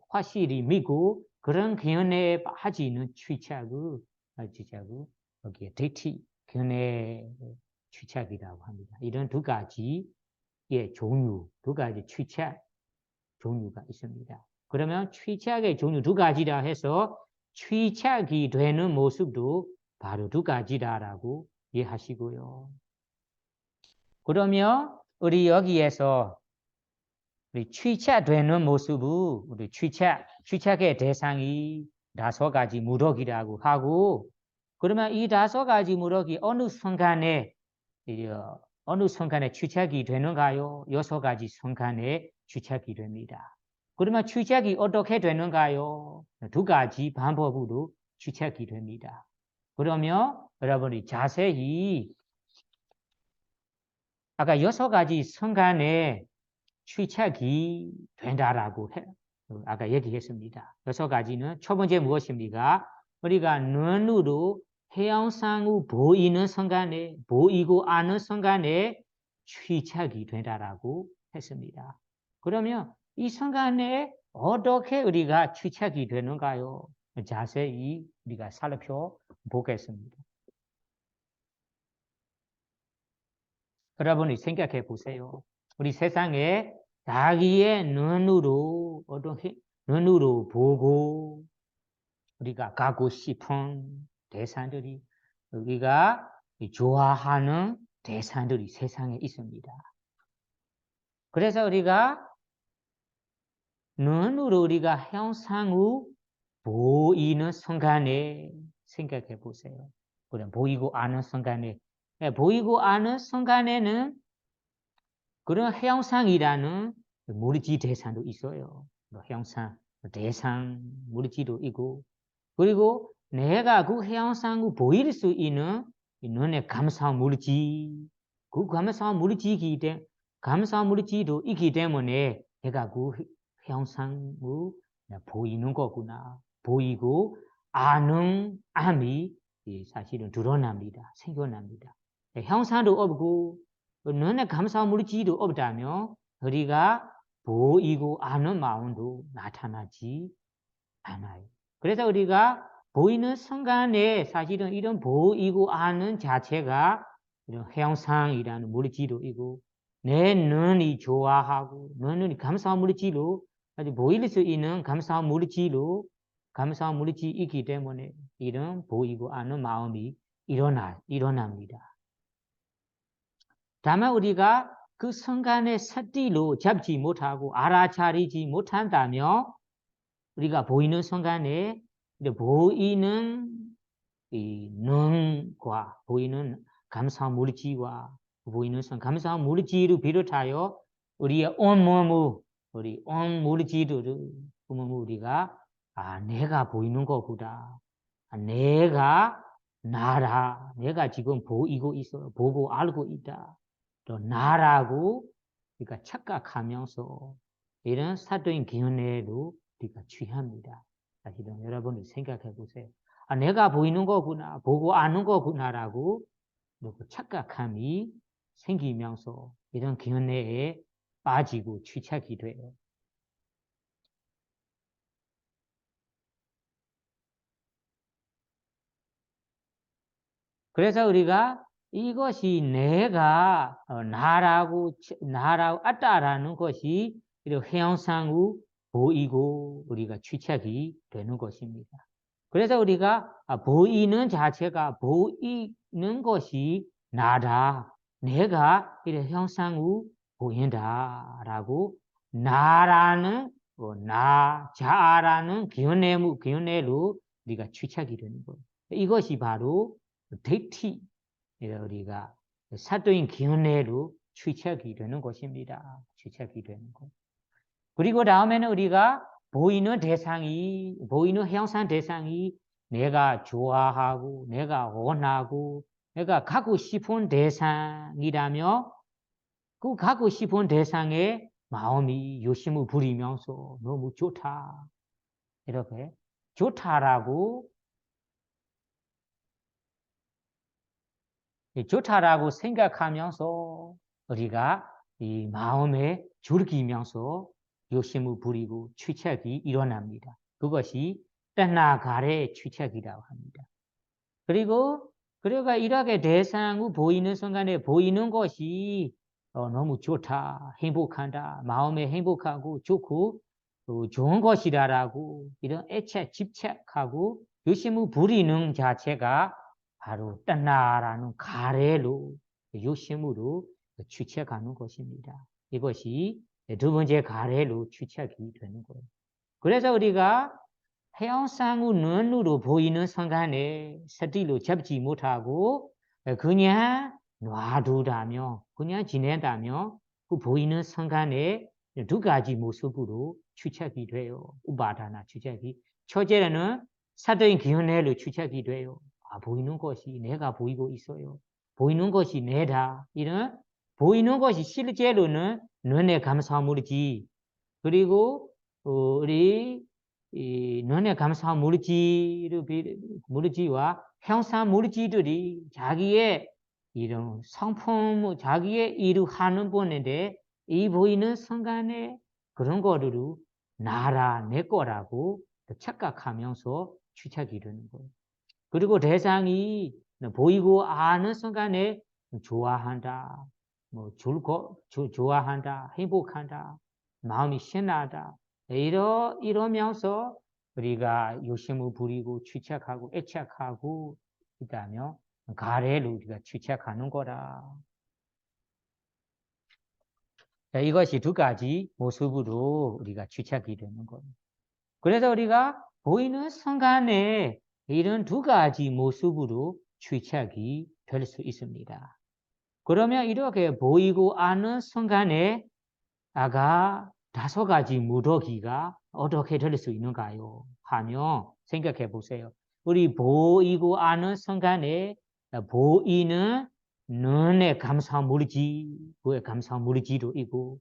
Speaker 1: 확실히 믿고 그런 견해에 빠지는 취착을 여기에 데이티 견해 취착이라고 합니다. 이런 두 가지의 종류, 두 가지 취착 종류가 있습니다. 그러면 취착의 종류 두 가지라 해서 취착이 되는 모습도 바로 두 가지다라고 이해하시고요. 그러면 우리 여기에서 우리 취착되는 모습은 우리 취착의 대상이 5가지 무력이라고 하고 그러면 이 5가지 무력이 어느 순간에 취착이 되는가요? 6가지 순간에 취착이 됩니다. 그러면 취책이 어떻게 되는가요? 두 가지 방법으로 취책이 됩니다. 그러면 여러분이 자세히 아까 6가지 성간에 취책이 된다라고 아까 얘기했습니다. 6가지는 첫 번째 무엇입니까? 우리가 눈으로 해양상우 보이는 순간에 보이고 아는 순간에 취책이 된다라고 했습니다. 그러면 이 순간에 어떻게 우리가 취책이 되는가요? 자세히 우리가 살펴보겠습니다. 여러분이 생각해 보세요. 우리 세상에 자기의 눈으로 눈으로 보고 우리가 가고 싶은 대상들이 우리가 좋아하는 대상들이 세상에 있습니다. 그래서 우리가 눈으로 우리가 형상을 보이는 순간에 생각해 보세요. 그럼 보이고 아는 순간에 보이고 아는 순간에는 그런 형상이라는 물질 대상도 있어요. 형상, 대상, 물질도 있고 그리고 내가 그 형상을 보일 수 있는 눈에 감사한 물질, 그 감사한 물질도 있기 때문에 내가 그 형상을 보이는 거구나. 보이고 아는 암이 사실은 드러납니다. 생겨납니다. 형상도 없고 눈에 감사한 물질도 없다면 우리가 보이고 아는 마음도 나타나지 않아요. 그래서 우리가 보이는 순간에 사실은 이런 보이고 아는 자체가 이런 형상이라는 물질도 있고 내 눈이 좋아하고 내 눈이 감사한 물질로 아주 보일 수 있는 감사한 물질이 있기 때문에 이런 보이고 아는 마음이 일어납니다. 다만 우리가 그 순간의 스티로 잡지 못하고 알아차리지 못한다면 우리가 보이는 순간에 보이는 이 눈과 보이는 감사한 물질과 보이는 감사한 물질을 비롯하여 우리의 온몸을 우리 온 물질을 우리가 내가 보이는 것보다 내가 나라 내가 지금 보이고 있어 보고 알고 있다. 또 나라고 우리가 착각하면서 이런 사도인 견해로 우리가 취합니다. 사실은 여러분이 생각해 보세요. 내가 보이는 거구나, 보고 아는 거구나라고 착각함이 생기면서 이런 견해에 빠지고 취착이 돼요. 그래서 우리가 이것이 내가 나라고 아따라는 것이 형상으로 보이고 우리가 취착이 되는 것입니다. 그래서 우리가 보이는 자체가 보이는 것이 나다. 내가 이런 형상으로 보인다라고 나라는 자라는 견해로 우리가 취착이 되는 거예요. 이것이 바로 대티 우리가 사도인 견해로 취착이 되는 것입니다. 취착이 되는 것. 그리고 다음에는 우리가 보이는 형상 대상이 내가 좋아하고 내가 원하고 내가 가고 싶은 대상이라며 그 가고 싶은 대상의 마음이 욕심을 부리면서 너무 좋다. 이렇게 좋다라고 생각하면서 우리가 이 마음에 즐기면서 욕심을 부리고 취착이 일어납니다. 그것이 떼나가래 취착이라고 합니다. 그리고 그래가 이렇게 대상을 보이는 순간에 보이는 것이 너무 좋다, 행복하다, 마음에 행복하고 좋고 좋은 것이다라고 이런 집착하고 욕심을 부리는 자체가 바로 떼나라는 가래로 욕심으로 취착하는 것입니다. 이것이 두 번째 가래로 취착이 되는 거예요. 그래서 우리가 해양상의 눈으로 보이는 순간에 스티로 잡지 못하고 그냥 놔두다며 그냥 지낸다며 그 보이는 순간에 두 가지 모습으로 추측이 돼요. 우바다나 추측이. 첫째는 사도인 기운회로 추측이 돼요. 아, 보이는 것이 내가 보이고 있어요. 보이는 것이 내다. 이런 보이는 것이 실제로는 눈의 감사물이지. 그리고 우리 이 눈의 감사 물질과 형상 물질들이 자기의 이런 성품, 자기의 일을 하는 분인데 이 보이는 순간에 그런 거를 나라 내 거라고 착각하면서 추측이 되는 거예요. 그리고 대상이 보이고 아는 순간에 좋아한다, 뭐 좋아한다, 행복한다, 마음이 신나다 이러면서 우리가 욕심을 부리고 추측하고 애착하고 있다면 가래를 우리가 추측하는 거라. 이것이 두 가지 모습으로 우리가 추측이 되는 거예요. 그래서 우리가 보이는 순간에 이런 두 가지 모습으로 추측이 될 수 있습니다. 그러면 이렇게 보이고 아는 순간에 아가 다섯 가지 무더기가 어떻게 될 수 있는가요? 하며 생각해 보세요. 우리 보이고 아는 순간에 보이는 눈의 감사 물질, 그의 감사 물질도 있고,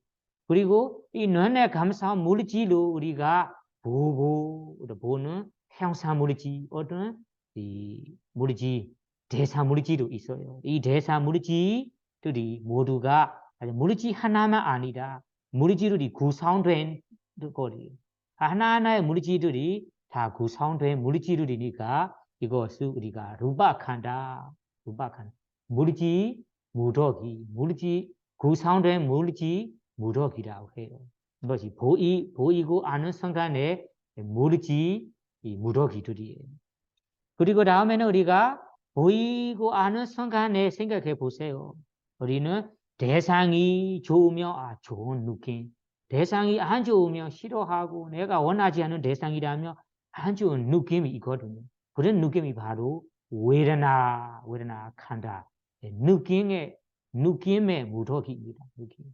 Speaker 1: 그리고 이 눈의 감사 물질로 우리가 보고 보는 형사 물질, 어떤 이 물질, 대사 물질도 있어요. 이 대사 물질들이 모두가 물질 하나만 아니라 물질들이 구성된 거리. 하나하나의 물질들이 다 구성된 물질들이니까 이것을 우리가 루박한다. 루박한다. 물질 무더기, 물질 구성된 물질 무더기라고 해요. 이것이 보이고 아는 순간에 물질 이 무더기들이에요. 그리고 다음에는 우리가 보이고 아는 순간에 생각해 보세요. 우리는 대상이 좋으면 좋은 느낌, 대상이 안 좋으면 싫어하고 내가 원하지 않는 대상이라면 안 좋은 느낌이 있거든요. 그런 느낌이 바로 외라나 칸다. 느낌의 무더기입니다. 느낌.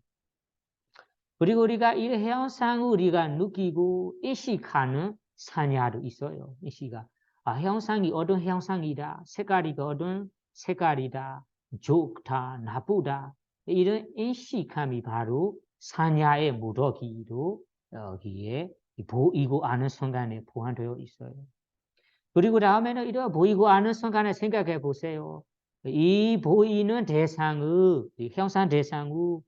Speaker 1: 그리고 우리가 이 현상을 우리가 느끼고 인식하는 사냐도 있어요. 인식가 형상이 어떤 형상이다, 색깔이 어떤 색깔이다, 좋다, 나쁘다 이런 인식함이 바로 사냐의 무더기로 여기에 보이고 아는 순간에 포함되어 있어요. 그리고 다음에는 이런 보이고 아는 순간에 생각해 보세요. 이 보이는 대상의 형상 대상으로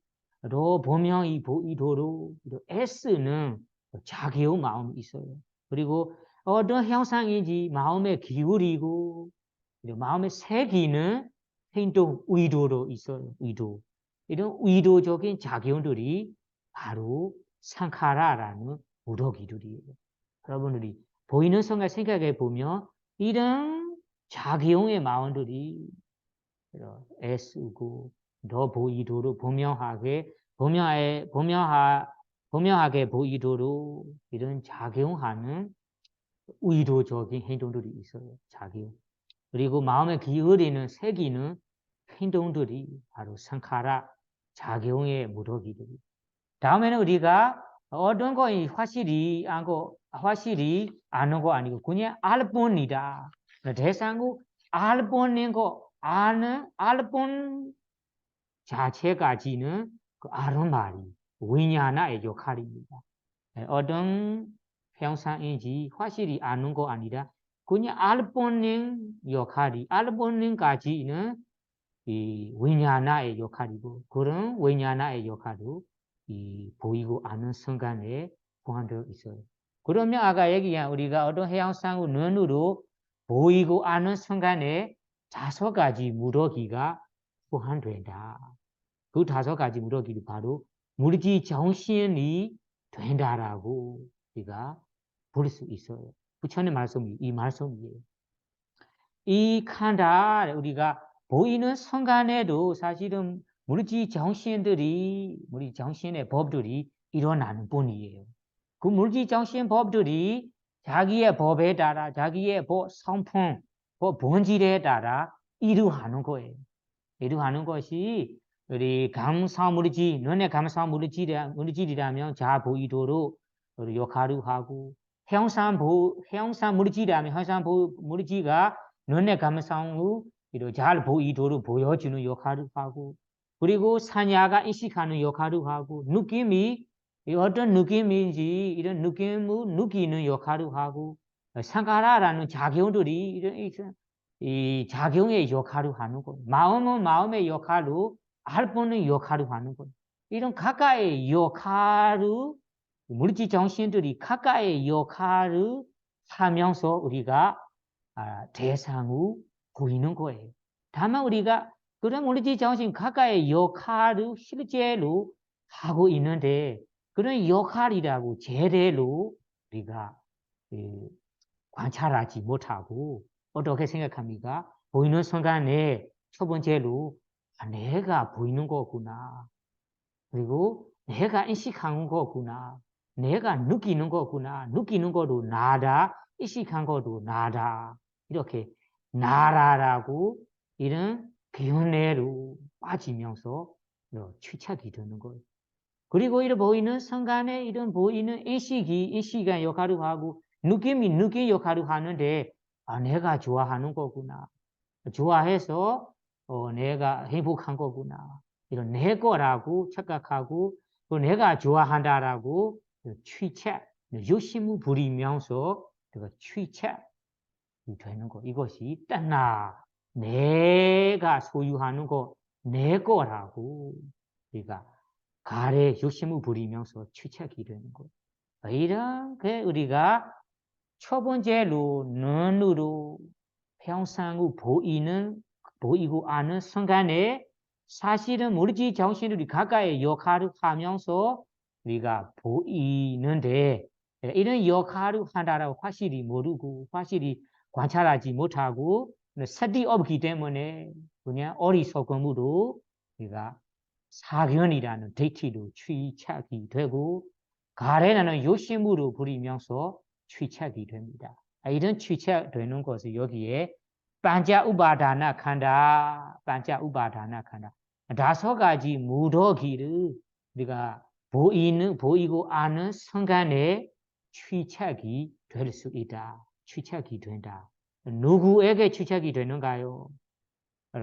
Speaker 1: 보면 이 보이도록 S는 자기의 마음이 있어요. 그리고 어떤 형상인지 마음에 기울이고 마음에 새기는 행동 의도로 있어요. 의도. 이런 의도적인 작용들이 바로 상카라라는 무더기들이에요. 여러분들이 보이는 순간 생각해 보면 이런 작용의 마음들이 애쓰고 더 보이도록 분명하게 보이도록 이런 작용하는 의도적인 행동들이 있어요. 작용. 그리고 마음에 기울이는 새기는 행동들이 바로 상카라 작용의 무더기들이. 다음에는 우리가 어떤 거이 확실히 아는 거 아니고 그냥 알 뿐이다. 대상을 알 뿐인 거 알 뿐 자체까지는 그 아는 말이 위냐나의 역할입니다. 어떤 형상인지 확실히 아는 거 아니라 그냥 알 뿐인 역할이 알 뿐인까지는 이 위냐나의 역할이고 그런 위냐나의 역할도 이 보이고 아는 순간에 포함되어 있어요. 그러면 아까 얘기한 우리가 어떤 해양상을 눈으로 보이고 아는 순간에 다섯 가지 무더기가 포함된다. 그 다섯 가지 무더기를 바로 물질 정신이 된다라고 우리가 볼 수 있어요. 부처님 말씀이 이 말씀이에요. 이 칸다 우리가 보이는 순간에도 사실은 물질 정신의 법들이 일어나는 뿐이에요. 그 물질 정신 법들이 자기의 법에 따라 자기의 성품, 본질에 따라 이루하는 거예요. 이루하는 것이 우리 감상 무리지 너네 감상 무리지라면 자보이도로 우리 역할을 하고 형상 무리지라면 형상 무리지가 너네 감상을 이런 잘 보이도록 보여주는 역할을 하고 그리고 사냐가 인식하는 역할을 하고 느낌이 어떤 느낌인지 이런 느낌을 느끼는 역할을 하고 상가라라는 작용들이 이런 이 작용의 역할을 하는 거예요. 마음은 마음의 역할로 알 보는 역할을 하는 거예요. 이런 각각의 역할을 물질 정신들이 각각의 역할을 하면서 우리가 대상을 보이는 거예요. 다만 우리가 그런 물질 정신 각각의 역할을 실제로 하고 있는데 그런 역할이라고 제대로 우리가 관찰하지 못하고 어떻게 생각합니까? 보이는 순간에 첫 번째로 내가 보이는 거구나. 그리고 내가 인식한 거구나. 내가 느끼는 거구나. 느끼는 것도 나다. 인식한 것도 나다. 이렇게 나라라고 이런 견해로 빠지면서 취착이 되는 거예요. 그리고 이런 보이는 순간에 이런 보이는 인식이 역할을 하고 느낌이 느낌 역할을 하는데 내가 좋아하는 거구나. 좋아해서 내가 행복한 거구나. 이런 내 거라고 착각하고 또 내가 좋아한다라고 취착, 욕심을 부리면서 취착이 되는 거. 이것이 딴나 내가 소유하는 거, 내 거라고 우리가 가래 욕심을 부리면서 취착이 되는 거. 이렇게 우리가 첫 번째로 눈으로 평상을 보이고 아는 순간에 사실은 물질 정신들이 각각의 역할을 하면서 우리가 보이는데 이런 역할을 한다라고 확실히 모르고 확실히 관찰하지 못하고 스디 없기 때문에 그냥 어리석음으로 우리가 사견이라는 데이트로 취착이 되고 가래라는 욕심으로 부리면서 취착이 됩니다. 이런 취착되는 것을 여기에 반자 우바다나 칸다, 반자 우바다나 칸다. 5가지 무더기를 우리가 보이고 아는 순간에 취착이 될 수 있다. 취착이 된다. 누구에게 취착이 되는가요?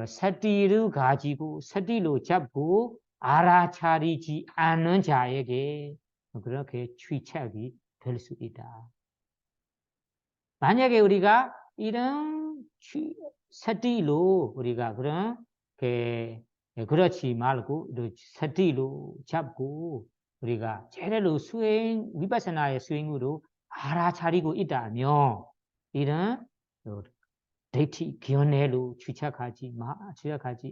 Speaker 1: 사티를 가지고 사티로 잡고 알아차리지 않는 자에게 그렇게 취착이 될 수 있다. 만약에 우리가 이런 사티로 우리가 그런 그렇지 말고 사티로 잡고 우리가 제대로 위파사나의 수행으로 알아차리고 있다면 이런 데이트 견해로 취착하지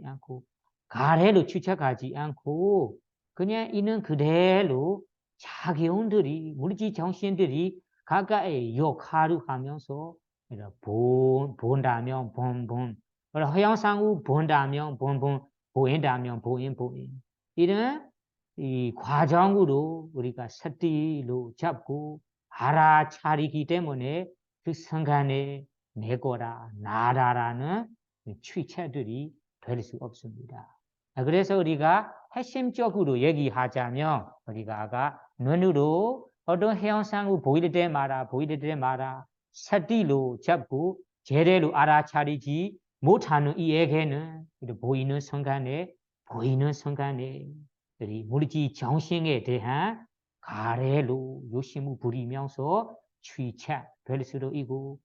Speaker 1: 않고 가래로 취착하지 않고 그냥 이는 그대로 작용들이 물질 정신들이 각각의 역할을 하면서 본다면 본 허영상우 본다면 보인다면 보인 이런 이 과정으로 우리가 스티로 잡고 알아차리기 때문에 그 순간에 내 거라 나라라는 취체들이 될 수 없습니다. 그래서 우리가 핵심적으로 얘기하자면 우리가 아까 눈으로 어떤 현상을 보일 때마다 스티로 잡고 제대로 알아차리지 못하는 이에게는 보이는 순간에 우리 물질 정신에 대한 가래로 욕심을 부리면서 취착될 수도 있고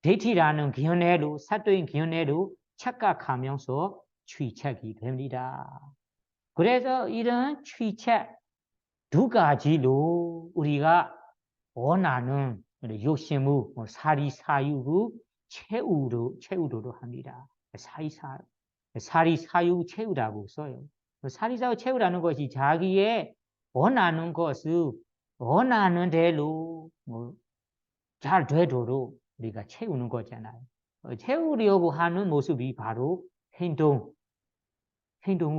Speaker 1: 데이트라는 견해로 사도인 견해로 착각하면서 취착이 됩니다. 그래서 이런 취착 2가지로 우리가 원하는 욕심을 사리사욕을 채우도록 합니다. 사리사욕 채우라고 써요. 사리사욕 채우라는 것이 자기의 원하는 것을 원하는 대로 잘 되도록 우리가 채우는 거잖아요. 채우려고 하는 모습이 바로 행동을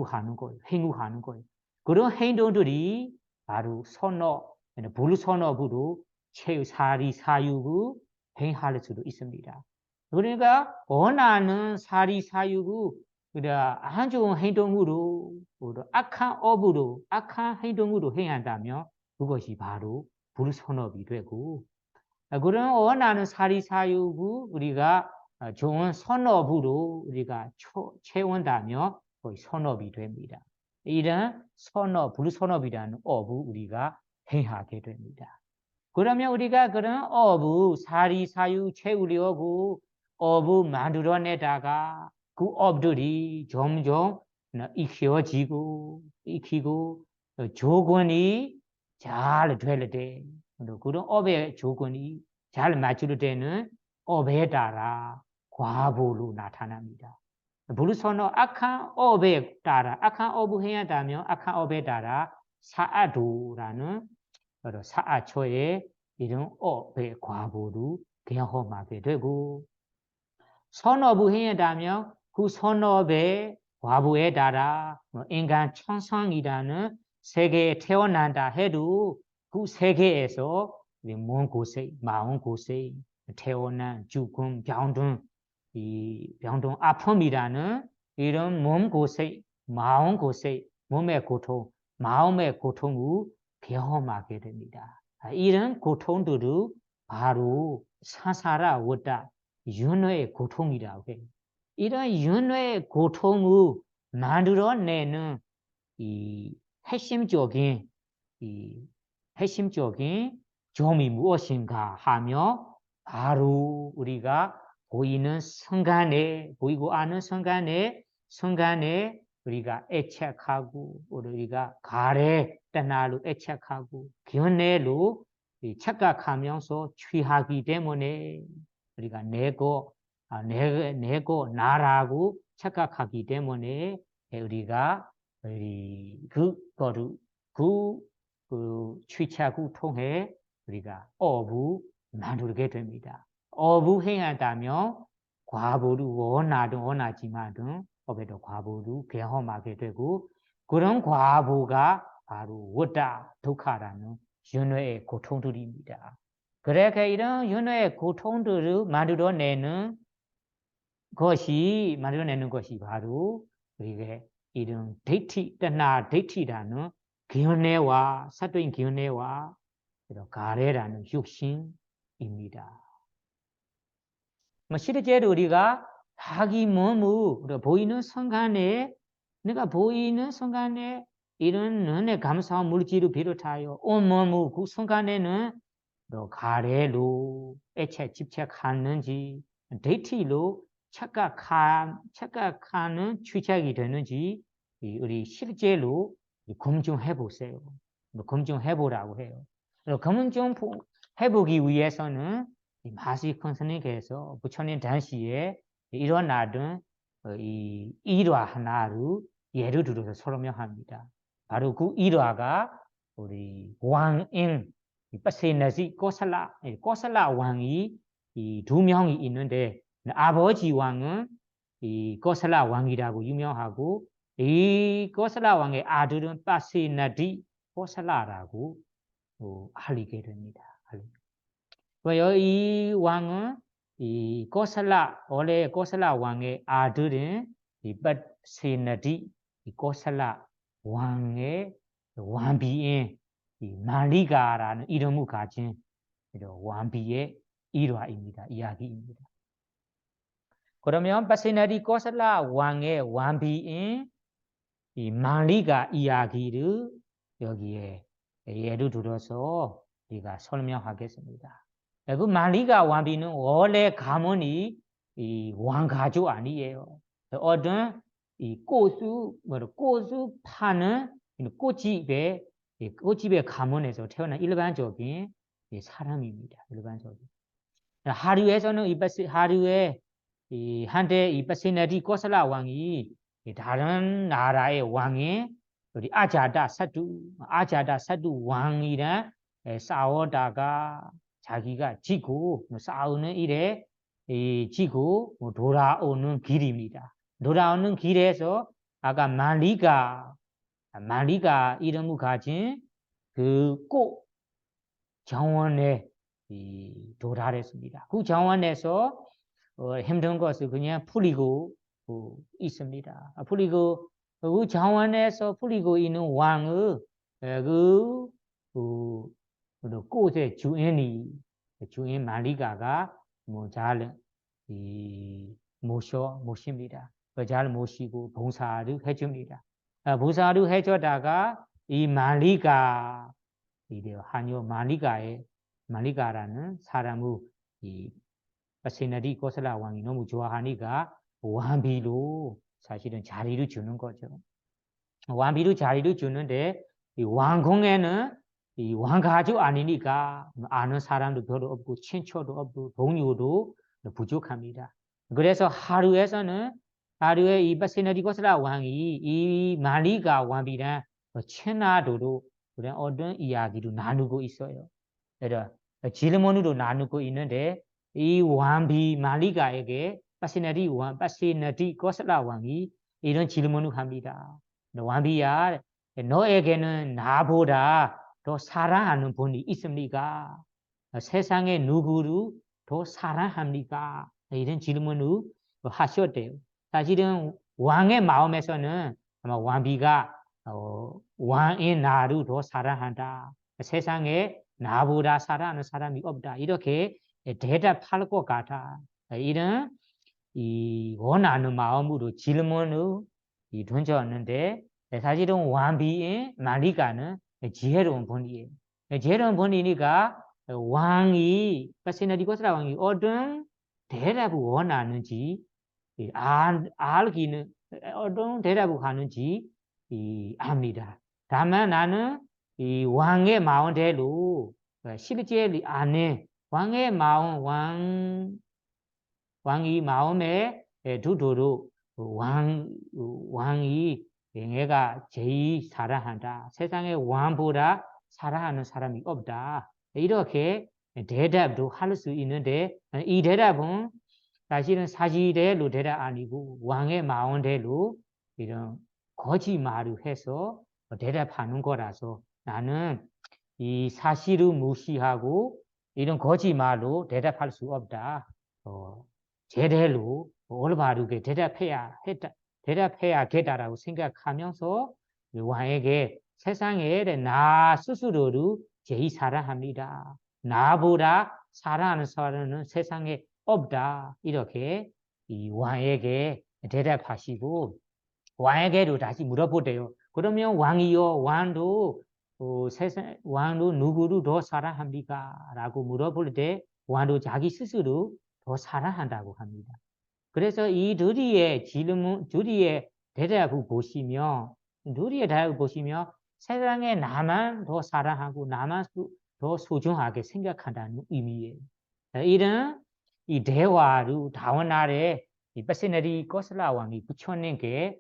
Speaker 1: 하는 거예요. 행위하는 거예요. 그런 행동들이 바로 불선업으로 사리사욕을 행할 수도 있습니다. 그러니까 원하는 사리사욕을 그다 안 좋은 행동으로 악한 업으로 악한 행동으로 행한다면 그것이 바로 불선업이 되고 그런 원하는 사리사욕을 우리가 좋은 선업으로 우리가 채운다면 거의 선업이 됩니다. 이런 선업, 불선업이라는 업을 우리가 행하게 됩니다. 그러면 우리가 그런 업을 사리사욕 채우려고 업을 만들어내다가 그 업들이 점점 익혀지고 조건이 잘 될 때 그런 업의 조건이 잘 맞출 때는 업에 따라 과보로 나타납니다. 불선업 악한 업에 따라 악한 업을 해야다면 악한 업에 따라 사아도라는 사아초의 이런 업의 과보로 경험하게 되고 선업을 해야다면 그 선업의 과보에 따라 인간 천상이라는 세계에 태어난다 해도 그 세계에서 먼 곳에 마음 곳에 태어난 죽음, 병든 이 병든 아픔이라는 이런 몸 곳에 마음 곳에 몸의 고통, 마음의 고통을 경험하게 됩니다. 이런 고통들을 바로 사사라 왔다 윤회의 고통이라고 해요. 이런 윤회의 고통을 만들어내는 이 핵심적인 점이 무엇인가 하며 바로 우리가 보이는 보이고 아는 순간에 우리가 애착하고 우리가 가래 떠나로 애착하고 견해로 착각하면서 취하기 때문에 우리가 내고 나라고 착각하기 때문에 우리가 그거를 그 취착을 통해 우리가 업을 만들게 됩니다. 업을 행한다면 과보를 원하든 원하지만은 업에도 과보를 경험하게 되고 그런 과보가 바로 원다 독하라는 윤회의 고통들입니다. 그래서 이런 윤회의 고통들을 만들어내는 것이 바로 우리가 이런 떠나 데이티라는 견해와 사도인 견해와 가래라는 육신입니다. 실제로 우리가 자기 몸을 보이는 순간에 내가 보이는 순간에 이런 은혜 감사한 물질을 비롯하여 온몸을 그 순간에는 가래로 애착 집착하는지 데이티로 착각하는 취착이 되는지 우리 실제로 검증해 보세요. 검증해 보라고 해요. 검증해 보기 위해서는 마시 큰 스님께서 부처님 당시에 일어나던 이 일화 하나를 예를 들어서 설명합니다. 바로 그 일화가 우리 왕인 빠세나시 코살라 왕이 이 두 명이 있는데 아버지 왕은 이 코살라 왕이라고 유명하고 이 코살라 왕의 아들은 빠세나디 코살라라고 알리게 됩니다. 이 왕은 이 원래 코살라 왕의 아들은 이 빠세나디 이 코살라 왕의 왕비인 이 말리가라는 이름을 가진 왕비의 일화입니다. 이야기입니다. 그러면 빠세나디 코살라 왕의 왕비인 이 말리가 이야기를 여기에 예를 들어서 우리가 설명하겠습니다. 그 말리가 왕비는 원래 가문이 이 왕가족 아니에요. 어떤 이 꽃수 파는 꽃집의 가문에서 태어난 일반적인 사람입니다. 일반적인. 하류에서는 하류에 한때 이 빠세나디 코살라 왕이 다른 나라의 왕인 우리 아자다 사두 왕이랑 싸우다가 자기가 지고 싸우는 일에 지고 돌아오는 길입니다. 돌아오는 길에서 아까 말리가 이름을 가진 그 꽃 정원에 도달했습니다. 그 정원에서 힘든 것을 그냥 풀리고 있습니다. 풀리고 그 자원에서 풀리고 있는 왕의 꽃의 주인 마리가가 잘 모십니다. 잘 모시고 봉사를 해줍니다. 봉사를 해주다가 이 마리가 한요 마리가라는 사람의 이 세나리 고슬라 왕이 너무 좋아하니까 왕비로 사실은 자리를 주는 거죠. 왕비로 자리를 주는데 이 왕궁에는 이 왕가족 아니니까 아는 사람도 별로 없고 친척도 없고 동료도 부족합니다. 그래서 하루에 이 세나리 고슬라 왕이 이 마리가 왕비랑 친하도록 그런 어떤 이야기도 나누고 있어요. 그래서 질문으로 나누고 있는데 이 왕비 마리가에게 빠시나디 고슬라 왕이 이런 질문을 합니다. 왕비야, 너에게는 나보다 더 사랑하는 분이 있습니까? 세상에 누구를 더 사랑합니까? 이런 질문을 하셨대요. 사실은 왕의 마음에서는 아마 왕비가 왕의 나를 더 사랑한다. 세상에 나보다 사랑하는 사람이 없다. 이렇게 대답할 것 같아. 이런 이 원하는 마음으로 질문을 던졌는데 사실은 왕비의 마리가는 지혜로운 분이에요. 지혜로운 분이니까 왕이 세나리고스라 왕이 어떤 대답을 원하는지 알기는 어떤 대답을 하는지 압니다. 다만 나는 이 왕의 마음대로 실제 안에 왕의 마음 왕이 마음에 두도록 왕이 내가 제일 사랑한다. 세상에 왕보다 사랑하는 사람이 없다. 이렇게 대답도 할 수 있는데 이 대답은 사실은 사실대로 대답 아니고 왕의 마음대로 이런 거짓말을 해서 대답하는 거라서 나는 이 사실을 무시하고 이런 거짓말로 대답할 수 없다. 제대로 올바르게 대답해야겠다라고 생각하면서 왕에게 세상에 나 스스로를 제일 사랑합니다. 나보다 사랑하는 사람은 세상에 없다. 이렇게 이 왕에게 대답하시고 왕에게도 다시 물어보대요. 그러면 왕이요, 왕도 누구를 더 사랑합니까? 라고 물어볼 때 왕도 자기 스스로 더 사랑한다고 합니다. 그래서 이 둘이의 대답을 보시면 세상에 나만 더 사랑하고 나만 더 소중하게 생각한다는 의미예요. 이런 이 대화를 다음 날에 이 베시네리 코슬라 왕이 부처님께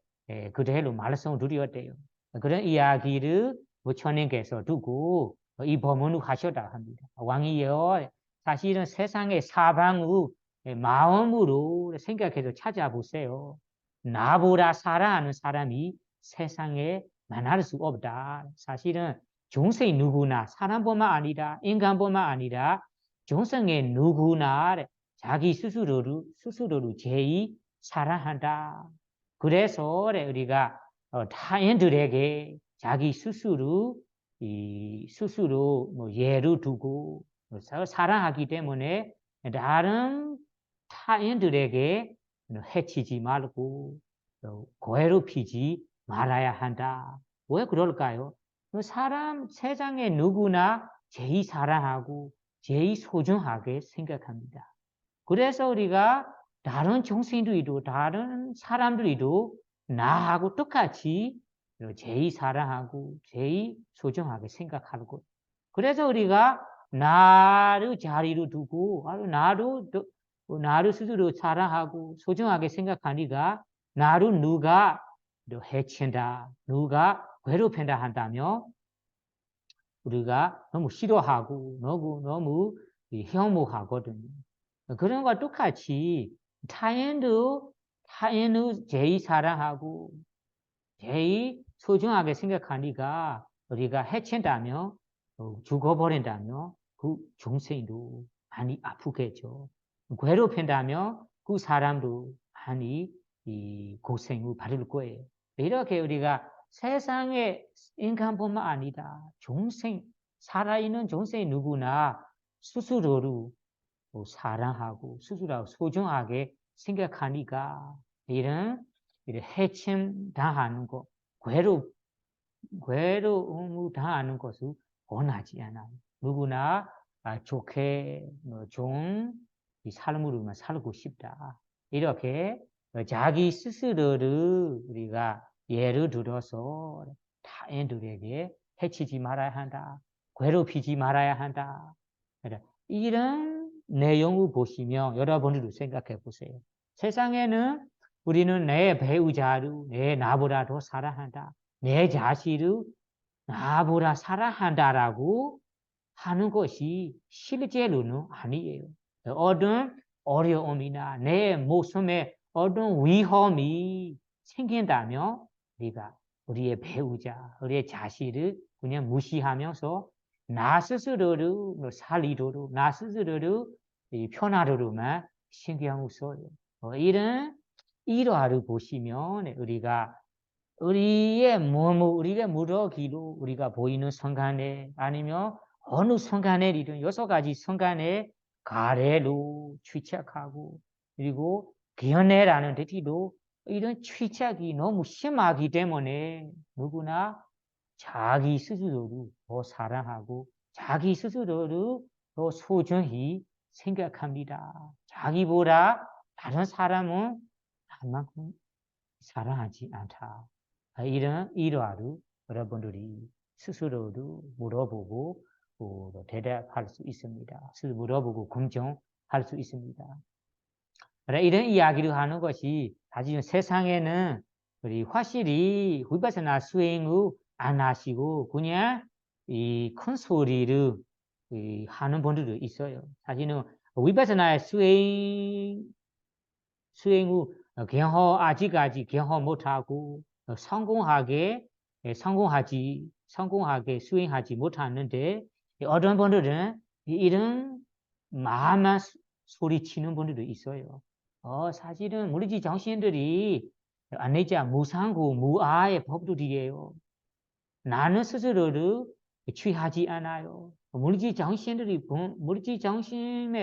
Speaker 1: 그대로 말씀드렸대요. 그런 이야기를 부처님께서 두고 이 법문을 하셨다고 합니다. 왕이요, 사실은 세상의 사방을 마음으로 생각해서 찾아보세요. 나보다 사랑하는 사람이 세상에 만날 수 없다. 사실은 중생 누구나 사람뿐만 아니라 인간뿐만 아니라 중생의 누구나 자기 스스로를 제일 사랑한다. 그래서 우리가 타인들에게 자기 스스로 예를 두고 사랑하기 때문에 다른 타인들에게 해치지 말고 괴롭히지 말아야 한다. 왜 그럴까요? 세상에 누구나 제일 사랑하고 제일 소중하게 생각합니다. 그래서 우리가 다른 정신들도 다른 사람들도 나하고 똑같이 제일 사랑하고 제일 소중하게 생각하고 그래서 우리가 나를 자리로 두고 나를 스스로 사랑하고 소중하게 생각하니까 나를 누가 해친다, 누가 괴롭힌다 한다면 우리가 너무 싫어하고 너무 혐오하거든요. 그런 것과 똑같이 타인을 제일 사랑하고 제일 소중하게 생각하니까 우리가 해친다면 죽어버린다면 그 중생도 많이 아프겠죠. 괴롭힌다면 그 사람도 많이 이 고생을 받을 거예요. 이렇게 우리가 세상의 인간뿐만 아니다. 존생, 살아있는 존생 누구나 스스로를 사랑하고 스스로 소중하게 생각하니까 이런 해침 당하는 것, 괴로움을 당하는 것을 원하지 않아요. 누구나 좋게 좋은 이 삶으로만 살고 싶다. 이렇게 자기 스스로를 우리가 예를 들어서 타인들에게 해치지 말아야 한다. 괴롭히지 말아야 한다. 이런 내용을 보시면 여러분들도 생각해 보세요. 세상에는 우리는 내 배우자를 내 나보다 더 사랑한다. 내 자식을 나보다 사랑한다라고 하는 것이 실제로는 아니에요. 어떤 어려움이나 내 목숨에 어떤 위험이 생긴다면 우리가 우리의 배우자, 우리의 자식을 그냥 무시하면서 나 스스로를 살리도록 나 스스로를 편하도록만 신경을 써요. 이런 일화를 보시면 우리가 우리의 몸을 우리가 무더기로 우리가 보이는 순간에 아니면 어느 순간에이든 6가지 순간에 가래로 취착하고 그리고 견해라는 데티도 이런 취착이 너무 심하기 때문에 누구나 자기 스스로를 더 사랑하고 자기 스스로를 더 소중히 생각합니다. 자기보다 다른 사람은 나만큼 사랑하지 않다. 이런 일화를 여러분들이 스스로도 물어보고 대답할 수 있습니다. 스스로 물어보고 긍정할 수 있습니다. 이런 이야기를 하는 것이 사실 세상에는 우리 확실히 위파사나 수행을 안 하시고 그냥 이 큰 소리를 하는 분들도 있어요. 사실은 위파사나 수행을 아직까지 경험 못하고 성공하게 수행하지 못하는데 어떤 분들은 이런 마음만 소리치는 분들도 있어요. 사실은 우리 정신들이 아내자 무상고 무아의 법들이에요. 나는 스스로를 취하지 않아요. 우리 정신의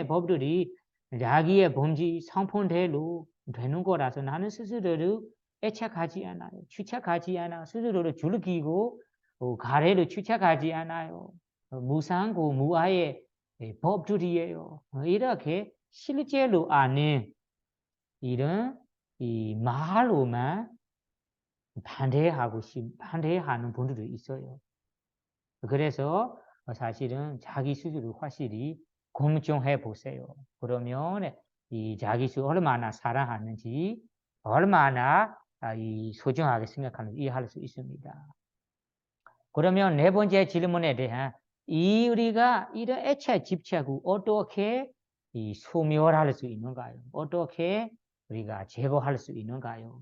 Speaker 1: 법들이 자기의 범지 성품대로 되는 거라서 나는 스스로를 애착하지 않아요. 취착하지 않아요. 스스로를 즐기고 가래를 취착하지 않아요. 무상고 무아의 법들이에요. 이렇게 실제로 아는 이런 이 말로만 반대하는 분들도 있어요. 그래서 사실은 자기 스스로 확실히 검증해 보세요. 그러면 이 자기 스스로 얼마나 사랑하는지, 얼마나 이 소중하게 생각하는지 이해할 수 있습니다. 그러면 4번째 질문에 대한 우리가 이런 애착 집착을 어떻게 소멸할 수 있는가요? 어떻게 우리가 제거할 수 있는가요?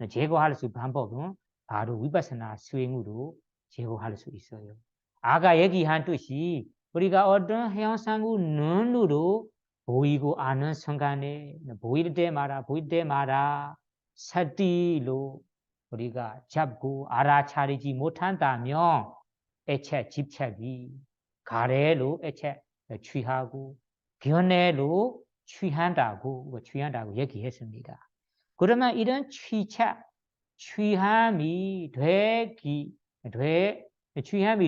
Speaker 1: 제거할 수 있는 방법은 바로 위파사나 수행으로 제거할 수 있어요. 아까 얘기한 듯이 우리가 어떤 현상을 눈으로 보이고 아는 순간에 보일 때마다 사티로 우리가 잡고 알아차리지 못한다면 애착 집착이 가래로 애착 취하고 견해로 취한다고 얘기했습니다. 그러면 이런 취함이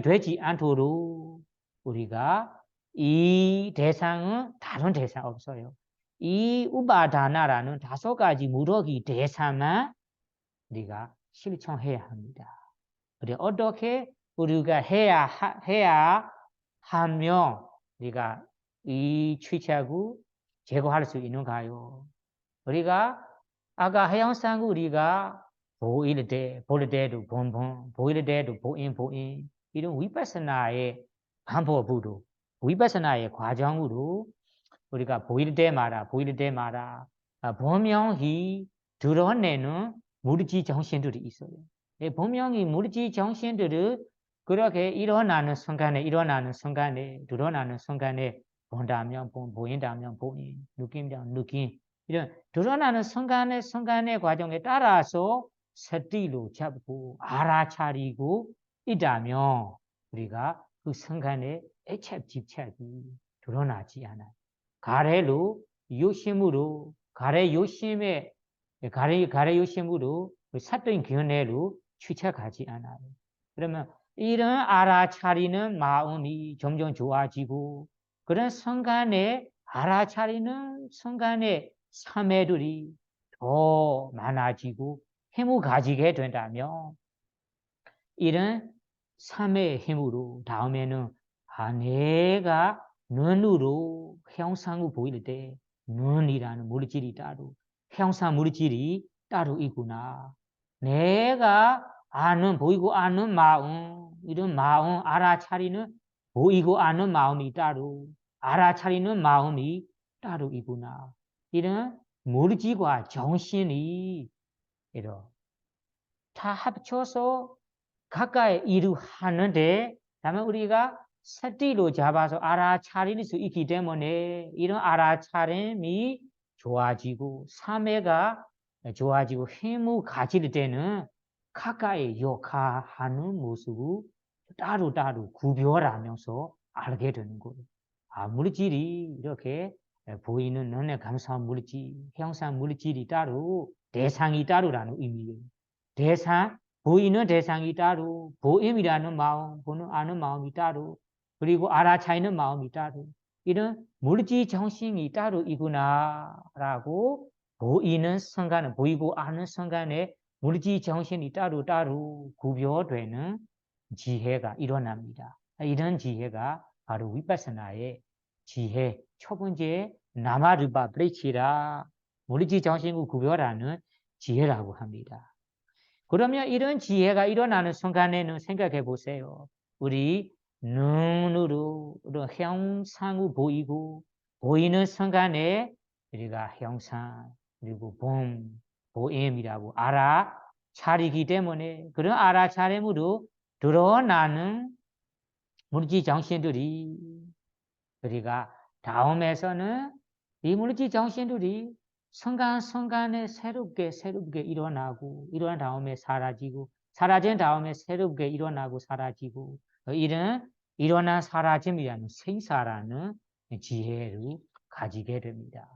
Speaker 1: 되지 않도록 우리가 이 대상은 다른 대상 없어요. 이 우바다나라는 5가지 무더기 대상만 우리가 실천해야 합니다. 그래 어떻게 우리가 해야 하면 우리가 이 취착을 제거할 수 있는가요? 우리가 아까 해양상 우리가 보일 때도 보일 때도 보인 이런 위파사나의 방법으로 위파사나의 과정으로 우리가 보일 때마다 분명히 드러내는 무르지 정신들이 있어요. 분명히 무르지 정신들을 그렇게 일어나는 순간에 드러나는 순간에 본다면 보인다면 보인, 느낀다면 느낀 이런 드러나는 순간의 과정에 따라서 서띠로 잡고 알아차리고 있다면 우리가 그 순간에 애착 집착이 드러나지 않아요. 가래로 요심으로 가래 요심에 가래 요심으로 사또인 견해로 취착하지 않아요. 그러면 이런 알아차리는 마음이 점점 좋아지고 그런 순간에 알아차리는 순간에 참회들이 더 많아지고 힘을 가지게 된다면 이런 참회의 힘으로 다음에는 내가 눈으로 형상을 보일 때 눈이라는 물질이 따로 형상 물질이 따로 있구나. 내가 보이고 아는 마음 이런 마음 알아차리는 보이고 아는 마음이 따로 알아차리는 마음이 따로 있구나. 이런 물질과 정신이 이런 다 합쳐서 가까이 이루하는데 다음에 우리가 서띠로 잡아서 알아차릴 수 있기 때문에 이런 알아차림이 좋아지고 참회가 좋아지고 힘을 가질 때는 가까이 역하하는 모습을 따로 구별하면서 알게 되는 거예요. 물질이 이렇게 보이는 눈에 감사한 물질, 형상 물질이 따로 대상이 따로라는 의미예요. 보이는 대상이 따로, 보임이라는 마음, 아는 마음이 따로, 그리고 알아차리는 마음이 따로, 이런 물질 정신이 따로 이구나라고 보이는 순간은, 보이고 아는 순간에 물질 정신이 따로 구별되는 지혜가 일어납니다. 이런 지혜가 바로 위파사나의 지혜, 첫 번째 나마르바 브레치라 물질 정신을 구별하는 지혜라고 합니다. 그러면 이런 지혜가 일어나는 순간에는 생각해 보세요. 우리 눈으로 형상을 보이고 보이는 순간에 우리가 형상 그리고 보임이라고 알아차리기 때문에 그런 알아차림으로 드러나는 물질 정신들이 우리가 다음에서는 이 물질 정신들이 순간순간에 새롭게 일어나고 일어난 다음에 사라지고 사라진 다음에 새롭게 일어나고 사라지고 이런 일어난 사라짐이라는 생사라는 지혜를 가지게 됩니다.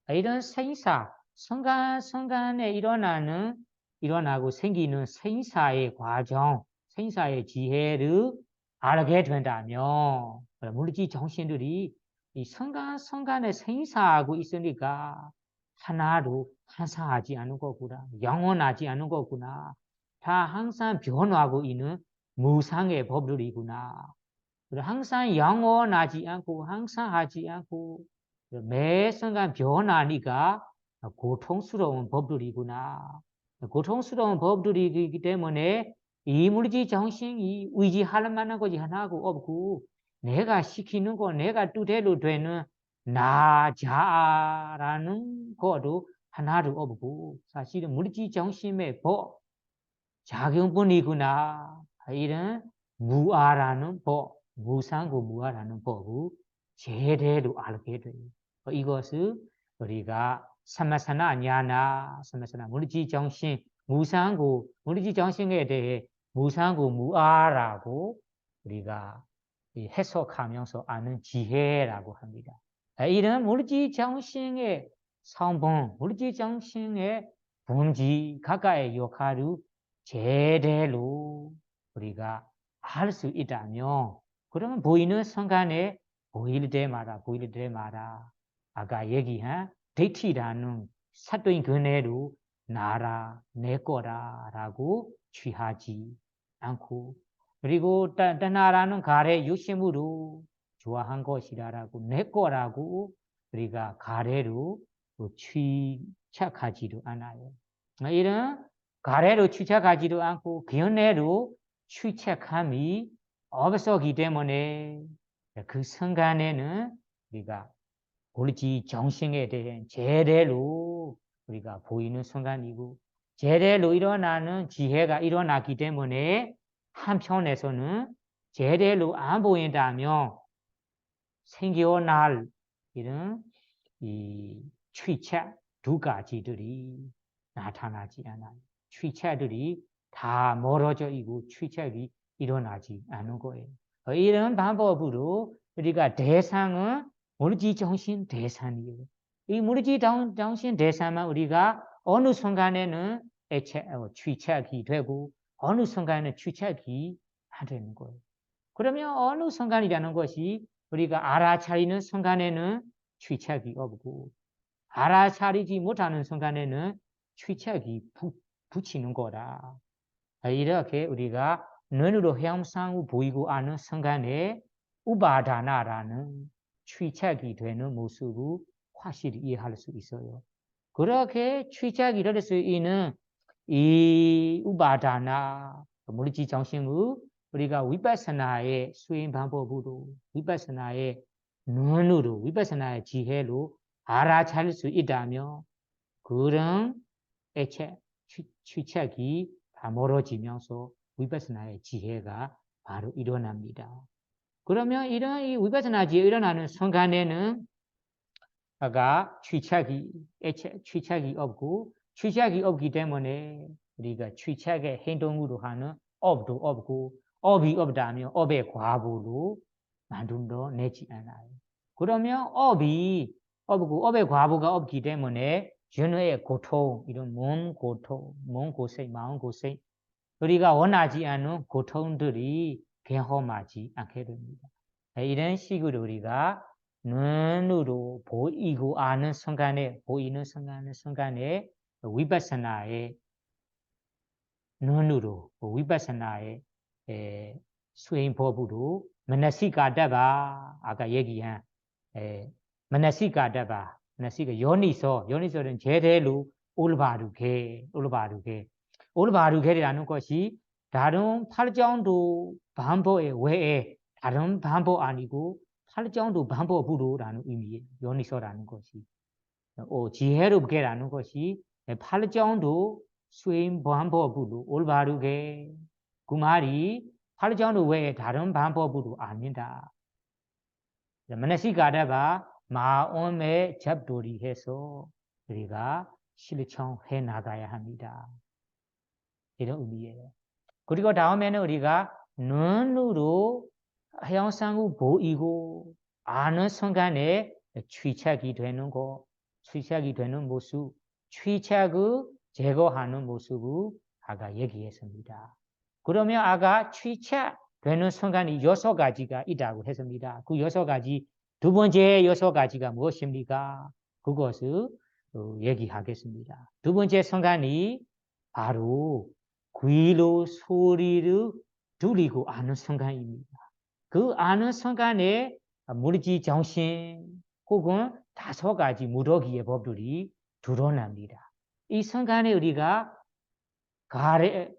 Speaker 1: 이런 생사 순간순간에 일어나고 생기는 생사의 과정 생사의 지혜를 알게 된다면 물질 정신들이 이 순간순간에 생사하고 있으니까 하나로 한사하지 않은 거구나. 영원하지 않은 거구나. 다 항상 변화하고 있는 무상의 법들이구나. 항상 영원하지 않고 항상 하지 않고 매 순간 변하니까 고통스러운 법들이구나. 고통스러운 법들이기 때문에 이 물질 정신이 의지할 만한 것이 하나고 없고 내가 시키는 거 내가 뜻대로 되는 나 자아라는 것도 하나도 없고 사실은 물질 정신의 법 작용뿐이구나. 이런 무아라는 법 무상고 무아라는 법을 제대로 알게 돼요. 이것을 우리가 사마사나 냐나 사마사나 물질 정신 무상고 물질 정신에 대해 무상고 무아라고 우리가 해석하면서 아는 지혜라고 합니다. 이런 물질 정신의 성분, 물질 정신의 본질, 각각의 역할을 제대로 우리가 할 수 있다면 그러면 보이는 순간에 보일 때마다 아까 얘기한 데이티라는 사또인 그네로 나라 내 거라라고 취하지 않고 그리고 나라는 가래 유심으로 좋아한 것이라고 내 거라고 우리가 가래로 취착하지도 않아요. 이런 가래로 취착하지도 않고 견해로 취착함이 없었기 때문에 그 순간에는 우리가 우리 정신에 대한 제대로 우리가 보이는 순간이고 제대로 일어나는 지혜가 일어났기 때문에 한편에서는 제대로 안 보인다면 생겨날 이런 이 취착 두가지들이 나타나지 않아요. 취차들이 다 멀어져 있고 취착이 일어나지 않은 거예요. 이런 방법으로 우리가 대상은 무르지 정신 대상이에요. 이 무르지 정신 대상만 우리가 어느 순간에는 취착이 되고 어느 순간에는 취착이 안 되는 거예요. 그러면 어느 순간이라는 것이 우리가 알아차리는 순간에는 취착이 없고 알아차리지 못하는 순간에는 취착이 붙이는 거라. 이렇게 우리가 눈으로 형상 보이고 아는 순간에 우바다나라는 취착이 되는 모습을 확실히 이해할 수 있어요. 그렇게 취착이 될 수 있는 이 우바다나 무리지 정신을 우리가 위파사나의 수행 방법으로 위파사나의 눈으로 위파사나의 지혜로 알아차릴 수 있다면 그런 취착이 다 멀어지면서 위파사나의 지혜가 바로 일어납니다. 그러면 이런 이 위파사나 지혜 일어나는 순간에는 아까 취착이 없고 취착이 없기 때문에 우리가 취착의 행동으로 하는 업도 없고 업이 없다면 업의 과보로 만들어내지 않아요. 그러면 업이 없고 업의 과보가 없기 때문에 전의 고통, 이런 몸 고통, 몸 고생, 마음 고생 우리가 원하지 않은 고통들이 경험하지 않게 됩니다. 이런 식으로 우리가 눈으로 보이고 아는 보이는 순간에 위파사나의 눈으로 위파사나의 수행법으로 마나시가다바 아까 얘기한 마나시가다바 요니소는 제대로 올바르게라는 것이 다른 8정도 반복의 외에 다른 반복 아니고 8정도 반복으로라는 의미예요. 요니소라는 것이. 지혜롭게라는 것이 8정도 수행 반복으로 올바르게 그 말이 8정도 외에 다른 반복으로 아니다. 마나시가다가 마음에 잡돌이 해서 우리가 실천해 나가야 합니다. 이런 의미예요. 그리고 다음에는 우리가 눈으로 형상을 보이고 아는 순간에 취착이 되는 모습, 취착을 제거하는 모습을 아까 얘기했습니다. 그러면 아까 취착되는 순간이 6가지가 있다고 했습니다. 그 6가지, 두 번째 6가지가 무엇입니까? 그것을 얘기하겠습니다. 두 번째 순간이 바로 귀로 소리를 들리고 아는 순간입니다. 그 아는 순간에 무르지 정신 혹은 5가지 무더기의 법들이 드러납니다. 이 순간에 우리가 가래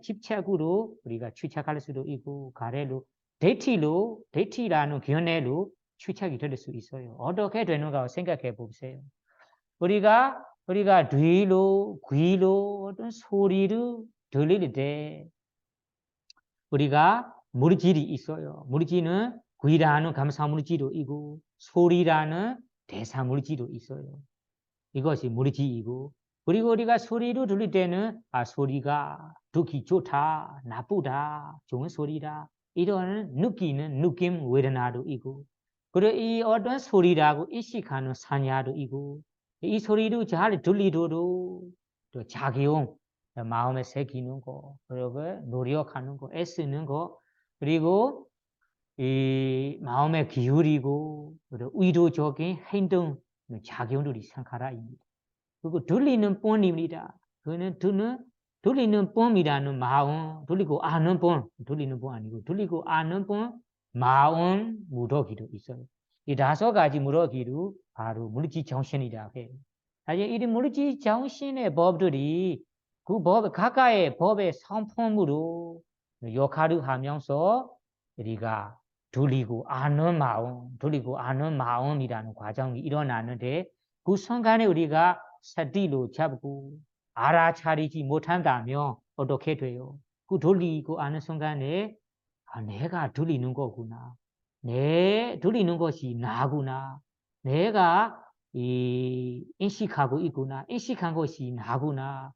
Speaker 1: 집착으로 우리가 취착할 수도 있고 가래로 대티라는 견해로 취착이 될 수 있어요. 어떻게 되는가 생각해 보세요. 우리가 귀로 어떤 소리를 들릴 때 우리가 무르지이 있어요. 무르지는 귀라는 감사 무르지도 있고 소리라는 대사 무르지도 있어요. 이것이 무르지이고 그리고 우리가 소리를 들릴 때는 소리가 듣기 좋다, 나쁘다, 좋은 소리다 이런 느끼는 느낌 웨드나도 있고 그리고 이 어떤 소리라고 인식하는 사냐도 있고 이 소리를 잘 들리도록 또 작용 마음에 새기는 거 그리고 노력하는 거 애쓰는 거 그리고 이 마음에 기울이고 그리고 의도적인 행동 작용들이 생각하라입니다. 그리고 들리는 뻔입니다. 그는 들리는 뻔이라는 마음, 들리고 아는 뻔, 들리는 뻔 아니고 들리고 아는 뻔, 마음 무더기도 있어요. 이 5가지 무더기로 바로 물질 정신이라고 해요. 사실 이 물질 정신의 법들이 그 법, 각각의 법의 성품으로 역할을 하면서 우리가 들리고 아는 마음이라는 과정이 일어나는데 그 순간에 우리가 사디로 잡고 알아차리지 못한다면 어떻게 돼요? 그 들리고 아는 순간에 내가 들리는 거구나. 들리는 것이 나구나. 내가 인식하고 있구나. 인식한 것이 나구나.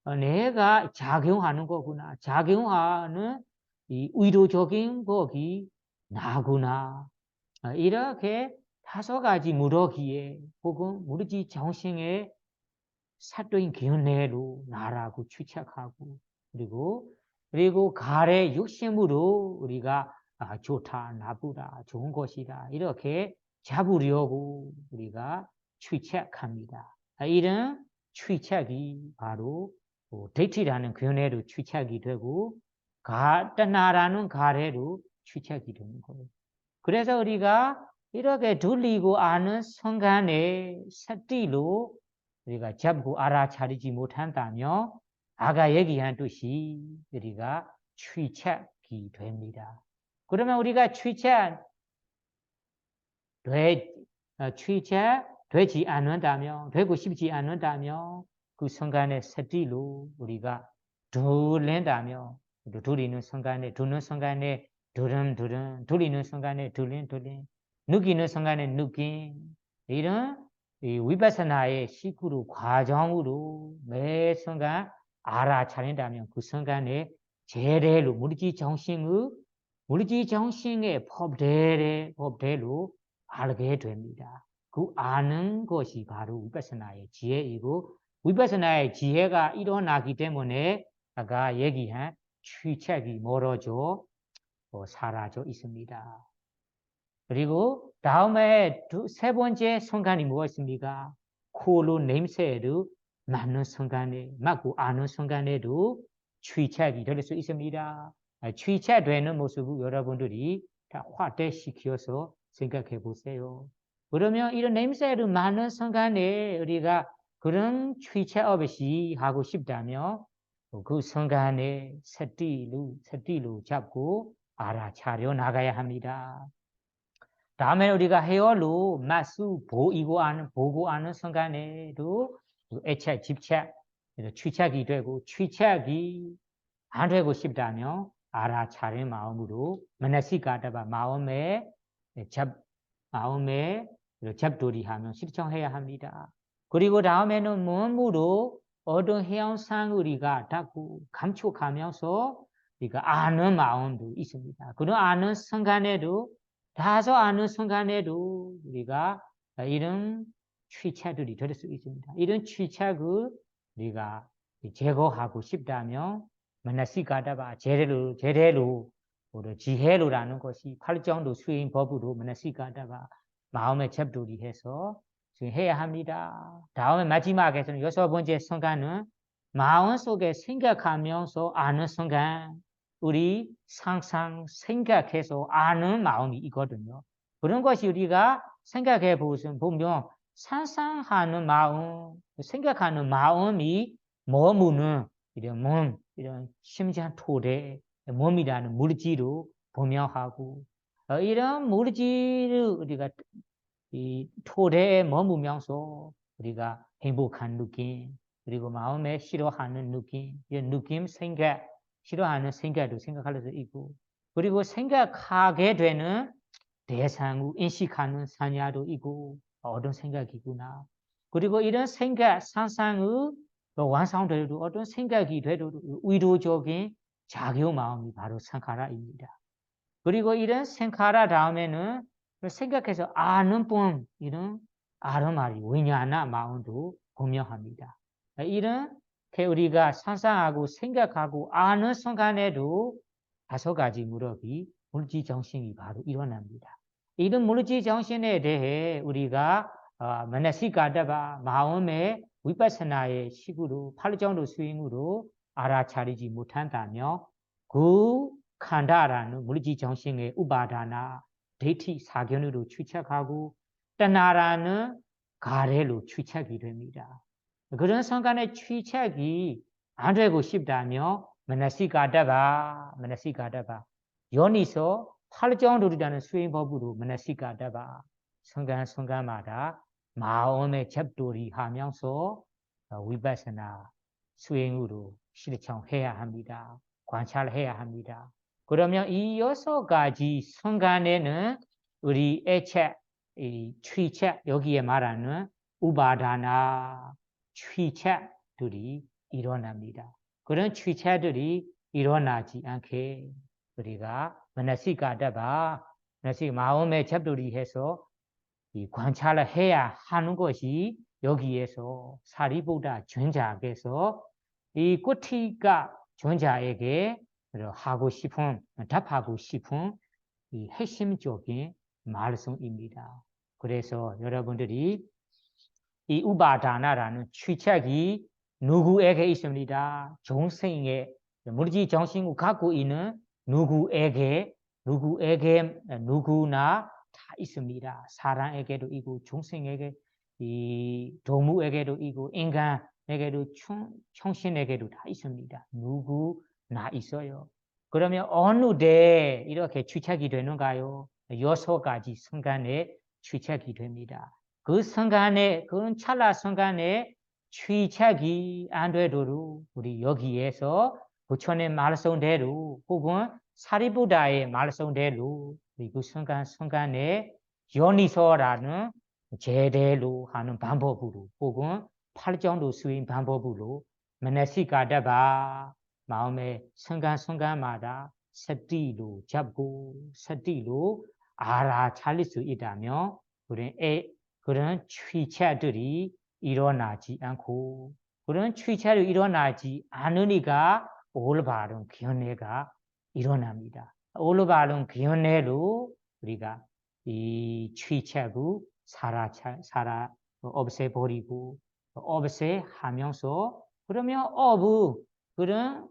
Speaker 1: 내가 작용하는 거구나. 작용하는 이 의도적인 법이 나구나. 이렇게 5가지 무더기에 혹은 무르지 정신의 사도인 견해로 나라고 추측하고 그리고 가래 육심으로 우리가 좋다, 나쁘다, 좋은 것이다 이렇게 잡으려고 우리가 추측합니다. 이런 추측이 바로 데이트라는 견해로 추측이 되고 떠나라는 가래로 추측이 되는 거예요. 그래서 우리가 이렇게 들리고 아는 순간에 사띠로 우리가 잡고 알아차리지 못한다면 아까 얘기한 듯이 우리가 취착이 됩니다. 그러면 우리가 취착되지 않는다면 되고 싶지 않는다면 그 순간에 사띠로 우리가 들린다면 들리는 순간에 듣는 순간에 두름 들리는 순간에 들린 느끼는 순간에 느낌 이런 이 위파사나의 시구로 과정으로 매 순간 알아차린다면 그 순간에 제대로 무리지 정신의 법대로 알게 됩니다. 그 아는 것이 바로 위파사나의 지혜이고 위파사나의 지혜가 일어나기 때문에 아까 얘기한 취책이 멀어져 사라져 있습니다. 그리고 다음에 3번째 순간이 무엇입니까? 코로 냄새를 맡는 순간에 맡고 아는 순간에도 취책이 될 수 있습니다. 취책되는 모습을 여러분들이 다 확대시켜서 생각해 보세요. 그러면 이런 냄새를 맡는 순간에 우리가 그런 취책 없이 하고 싶다면 그 순간에 새띠로 잡고 알아차려 나가야 합니다. 다음에 우리가 헤어로 맛수 보고 아는 순간에도 애착, 집착, 취착이 되고 취착이 안 되고 싶다면 알아차린 마음으로 만나시가다바 마음에 잡돌이하면 실천해야 합니다. 그리고 다음에는 몸으로 어떤 해양상 우리가 자꾸 감축하면서 우리가 아는 마음도 있습니다. 그런 아는 순간에도 다소 아는 순간에도 우리가 이런 취착들이 될 수 있습니다. 이런 취착을 우리가 제거하고 싶다면 만나시가다바 제대로 지혜로라는 것이 8정도 수행 법으로 만나시가다바 마음에 잡돌이해서 해야 합니다. 다음에 마지막에서는 6번째 순간은 마음속에 생각하면서 아는 순간 우리 상상 생각해서 아는 마음이 있거든요. 그런 것이 우리가 생각해 보면 상상하는 마음, 생각하는 마음이 머무는 이런 심지한 토대, 몸이라는 물질로 보명하고 이런 물질을 우리가 이 토대에 머무면서 우리가 행복한 느낌 그리고 마음에 싫어하는 느낌 이런 느낌 생각 싫어하는 생각도 생각할 수 있고 그리고 생각하게 되는 대상을 인식하는 사냐도 있고 어떤 생각이구나 그리고 이런 생각 상상의 완성돼도 어떤 생각이 돼도 의도적인 작용 마음이 바로 상카라입니다. 그리고 이런 생카라 다음에는 생각해서 아는 분 이런 아르마리 위냐나 마음도 분명합니다. 이렇게 우리가 상상하고 생각하고 아는 순간에도 5가지 무렵이 물질 정신이 바로 일어납니다. 이런 물질 정신에 대해 우리가 만나시가다바 마음의 위파사나의 식으로 8정도 수행으로 알아차리지 못한다면 그 칸다라는 물질 정신의 우바다나 데이티 사견으로 추측하고 떠나라는 가래로 추측이 됩니다. 그런 순간에 추측이 안 되고 싶다면 만나시가다바 연이서 8정도라는 수행법으로 만나시가다바 순간마다 마음의 잡돌이 하면서 위파사나 수행으로 실천해야 합니다. 관찰해야 합니다. 그러면 이 6가지 순간에는 우리 애착, 취착 여기에 말하는 우바다나 취차들이 일어납니다. 그런 취차들이 일어나지 않게 우리가 만나시가다가 만나시 마음의 잡돌이 해서 이 관찰을 해야 하는 것이 여기에서 사리보다 전자에게서 이 꼬티가 전자에게 하고 싶은 답하고 싶은 이 핵심적인 말씀입니다. 그래서 여러분들이 이 우바다나라는 취책이 누구에게 있습니다. 정생에 물질 정신을 갖고 있는 누구나 다 있습니다. 사람에게도 있고 중생에게 이 동물에게도 있고 인간에게도 청신에게도 다 있습니다. 누구나 있어요. 그러면 어느 데 이렇게 취책이 되는가요? 6가지 순간에 취책이 됩니다. 그 순간에 그런 찰나 순간에 취책이 안 되도록 우리 여기에서 부처님 말씀대로 혹은 사리부다의 말씀대로 그 순간에 요니소라는 제대로 하는 방법으로 혹은 팔정도 수행 방법으로 만나시가다가 마음의 순간마다 서티로 잡고 서티로 알아차릴 수 있다면 그런 취차들이 일어나지 않고 그런 취차들이 일어나지 않으니까 올바른 견해가 일어납니다. 올바른 견해로 우리가 이 취차구 없애버리고 없애하면서 그러면 그런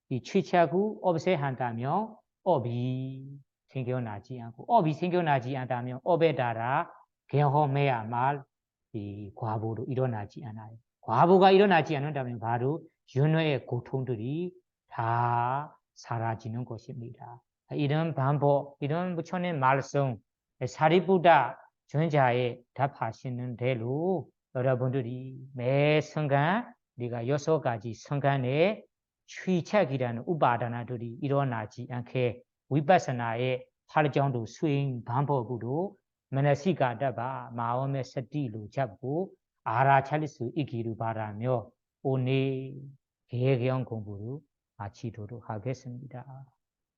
Speaker 1: 이 취차구 없애한다면 업이 생겨나지 않고 업이 생겨나지 않다면 업에 따라 경험해야만 이 과보로 일어나지 않아요. 과보가 일어나지 않는다면 바로 윤회의 고통들이 다 사라지는 것입니다. 이런 방법, 이런 부처님 말씀, 사리부다 전자에 답하시는 대로 여러분들이 매 순간 우리가 6가지 순간에 취착이라는 우바다나들이 일어나지 않게 위파사나의 8정도 수행 방법으로 만나시가다가 마음의 서티로 잡고 알아차릴 수 있기를 바라며 오늘 개경 공부를 마치도록 하겠습니다.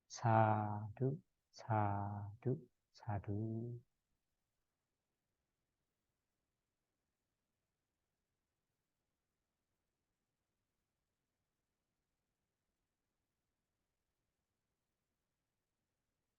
Speaker 1: 사두, 사두, 사두.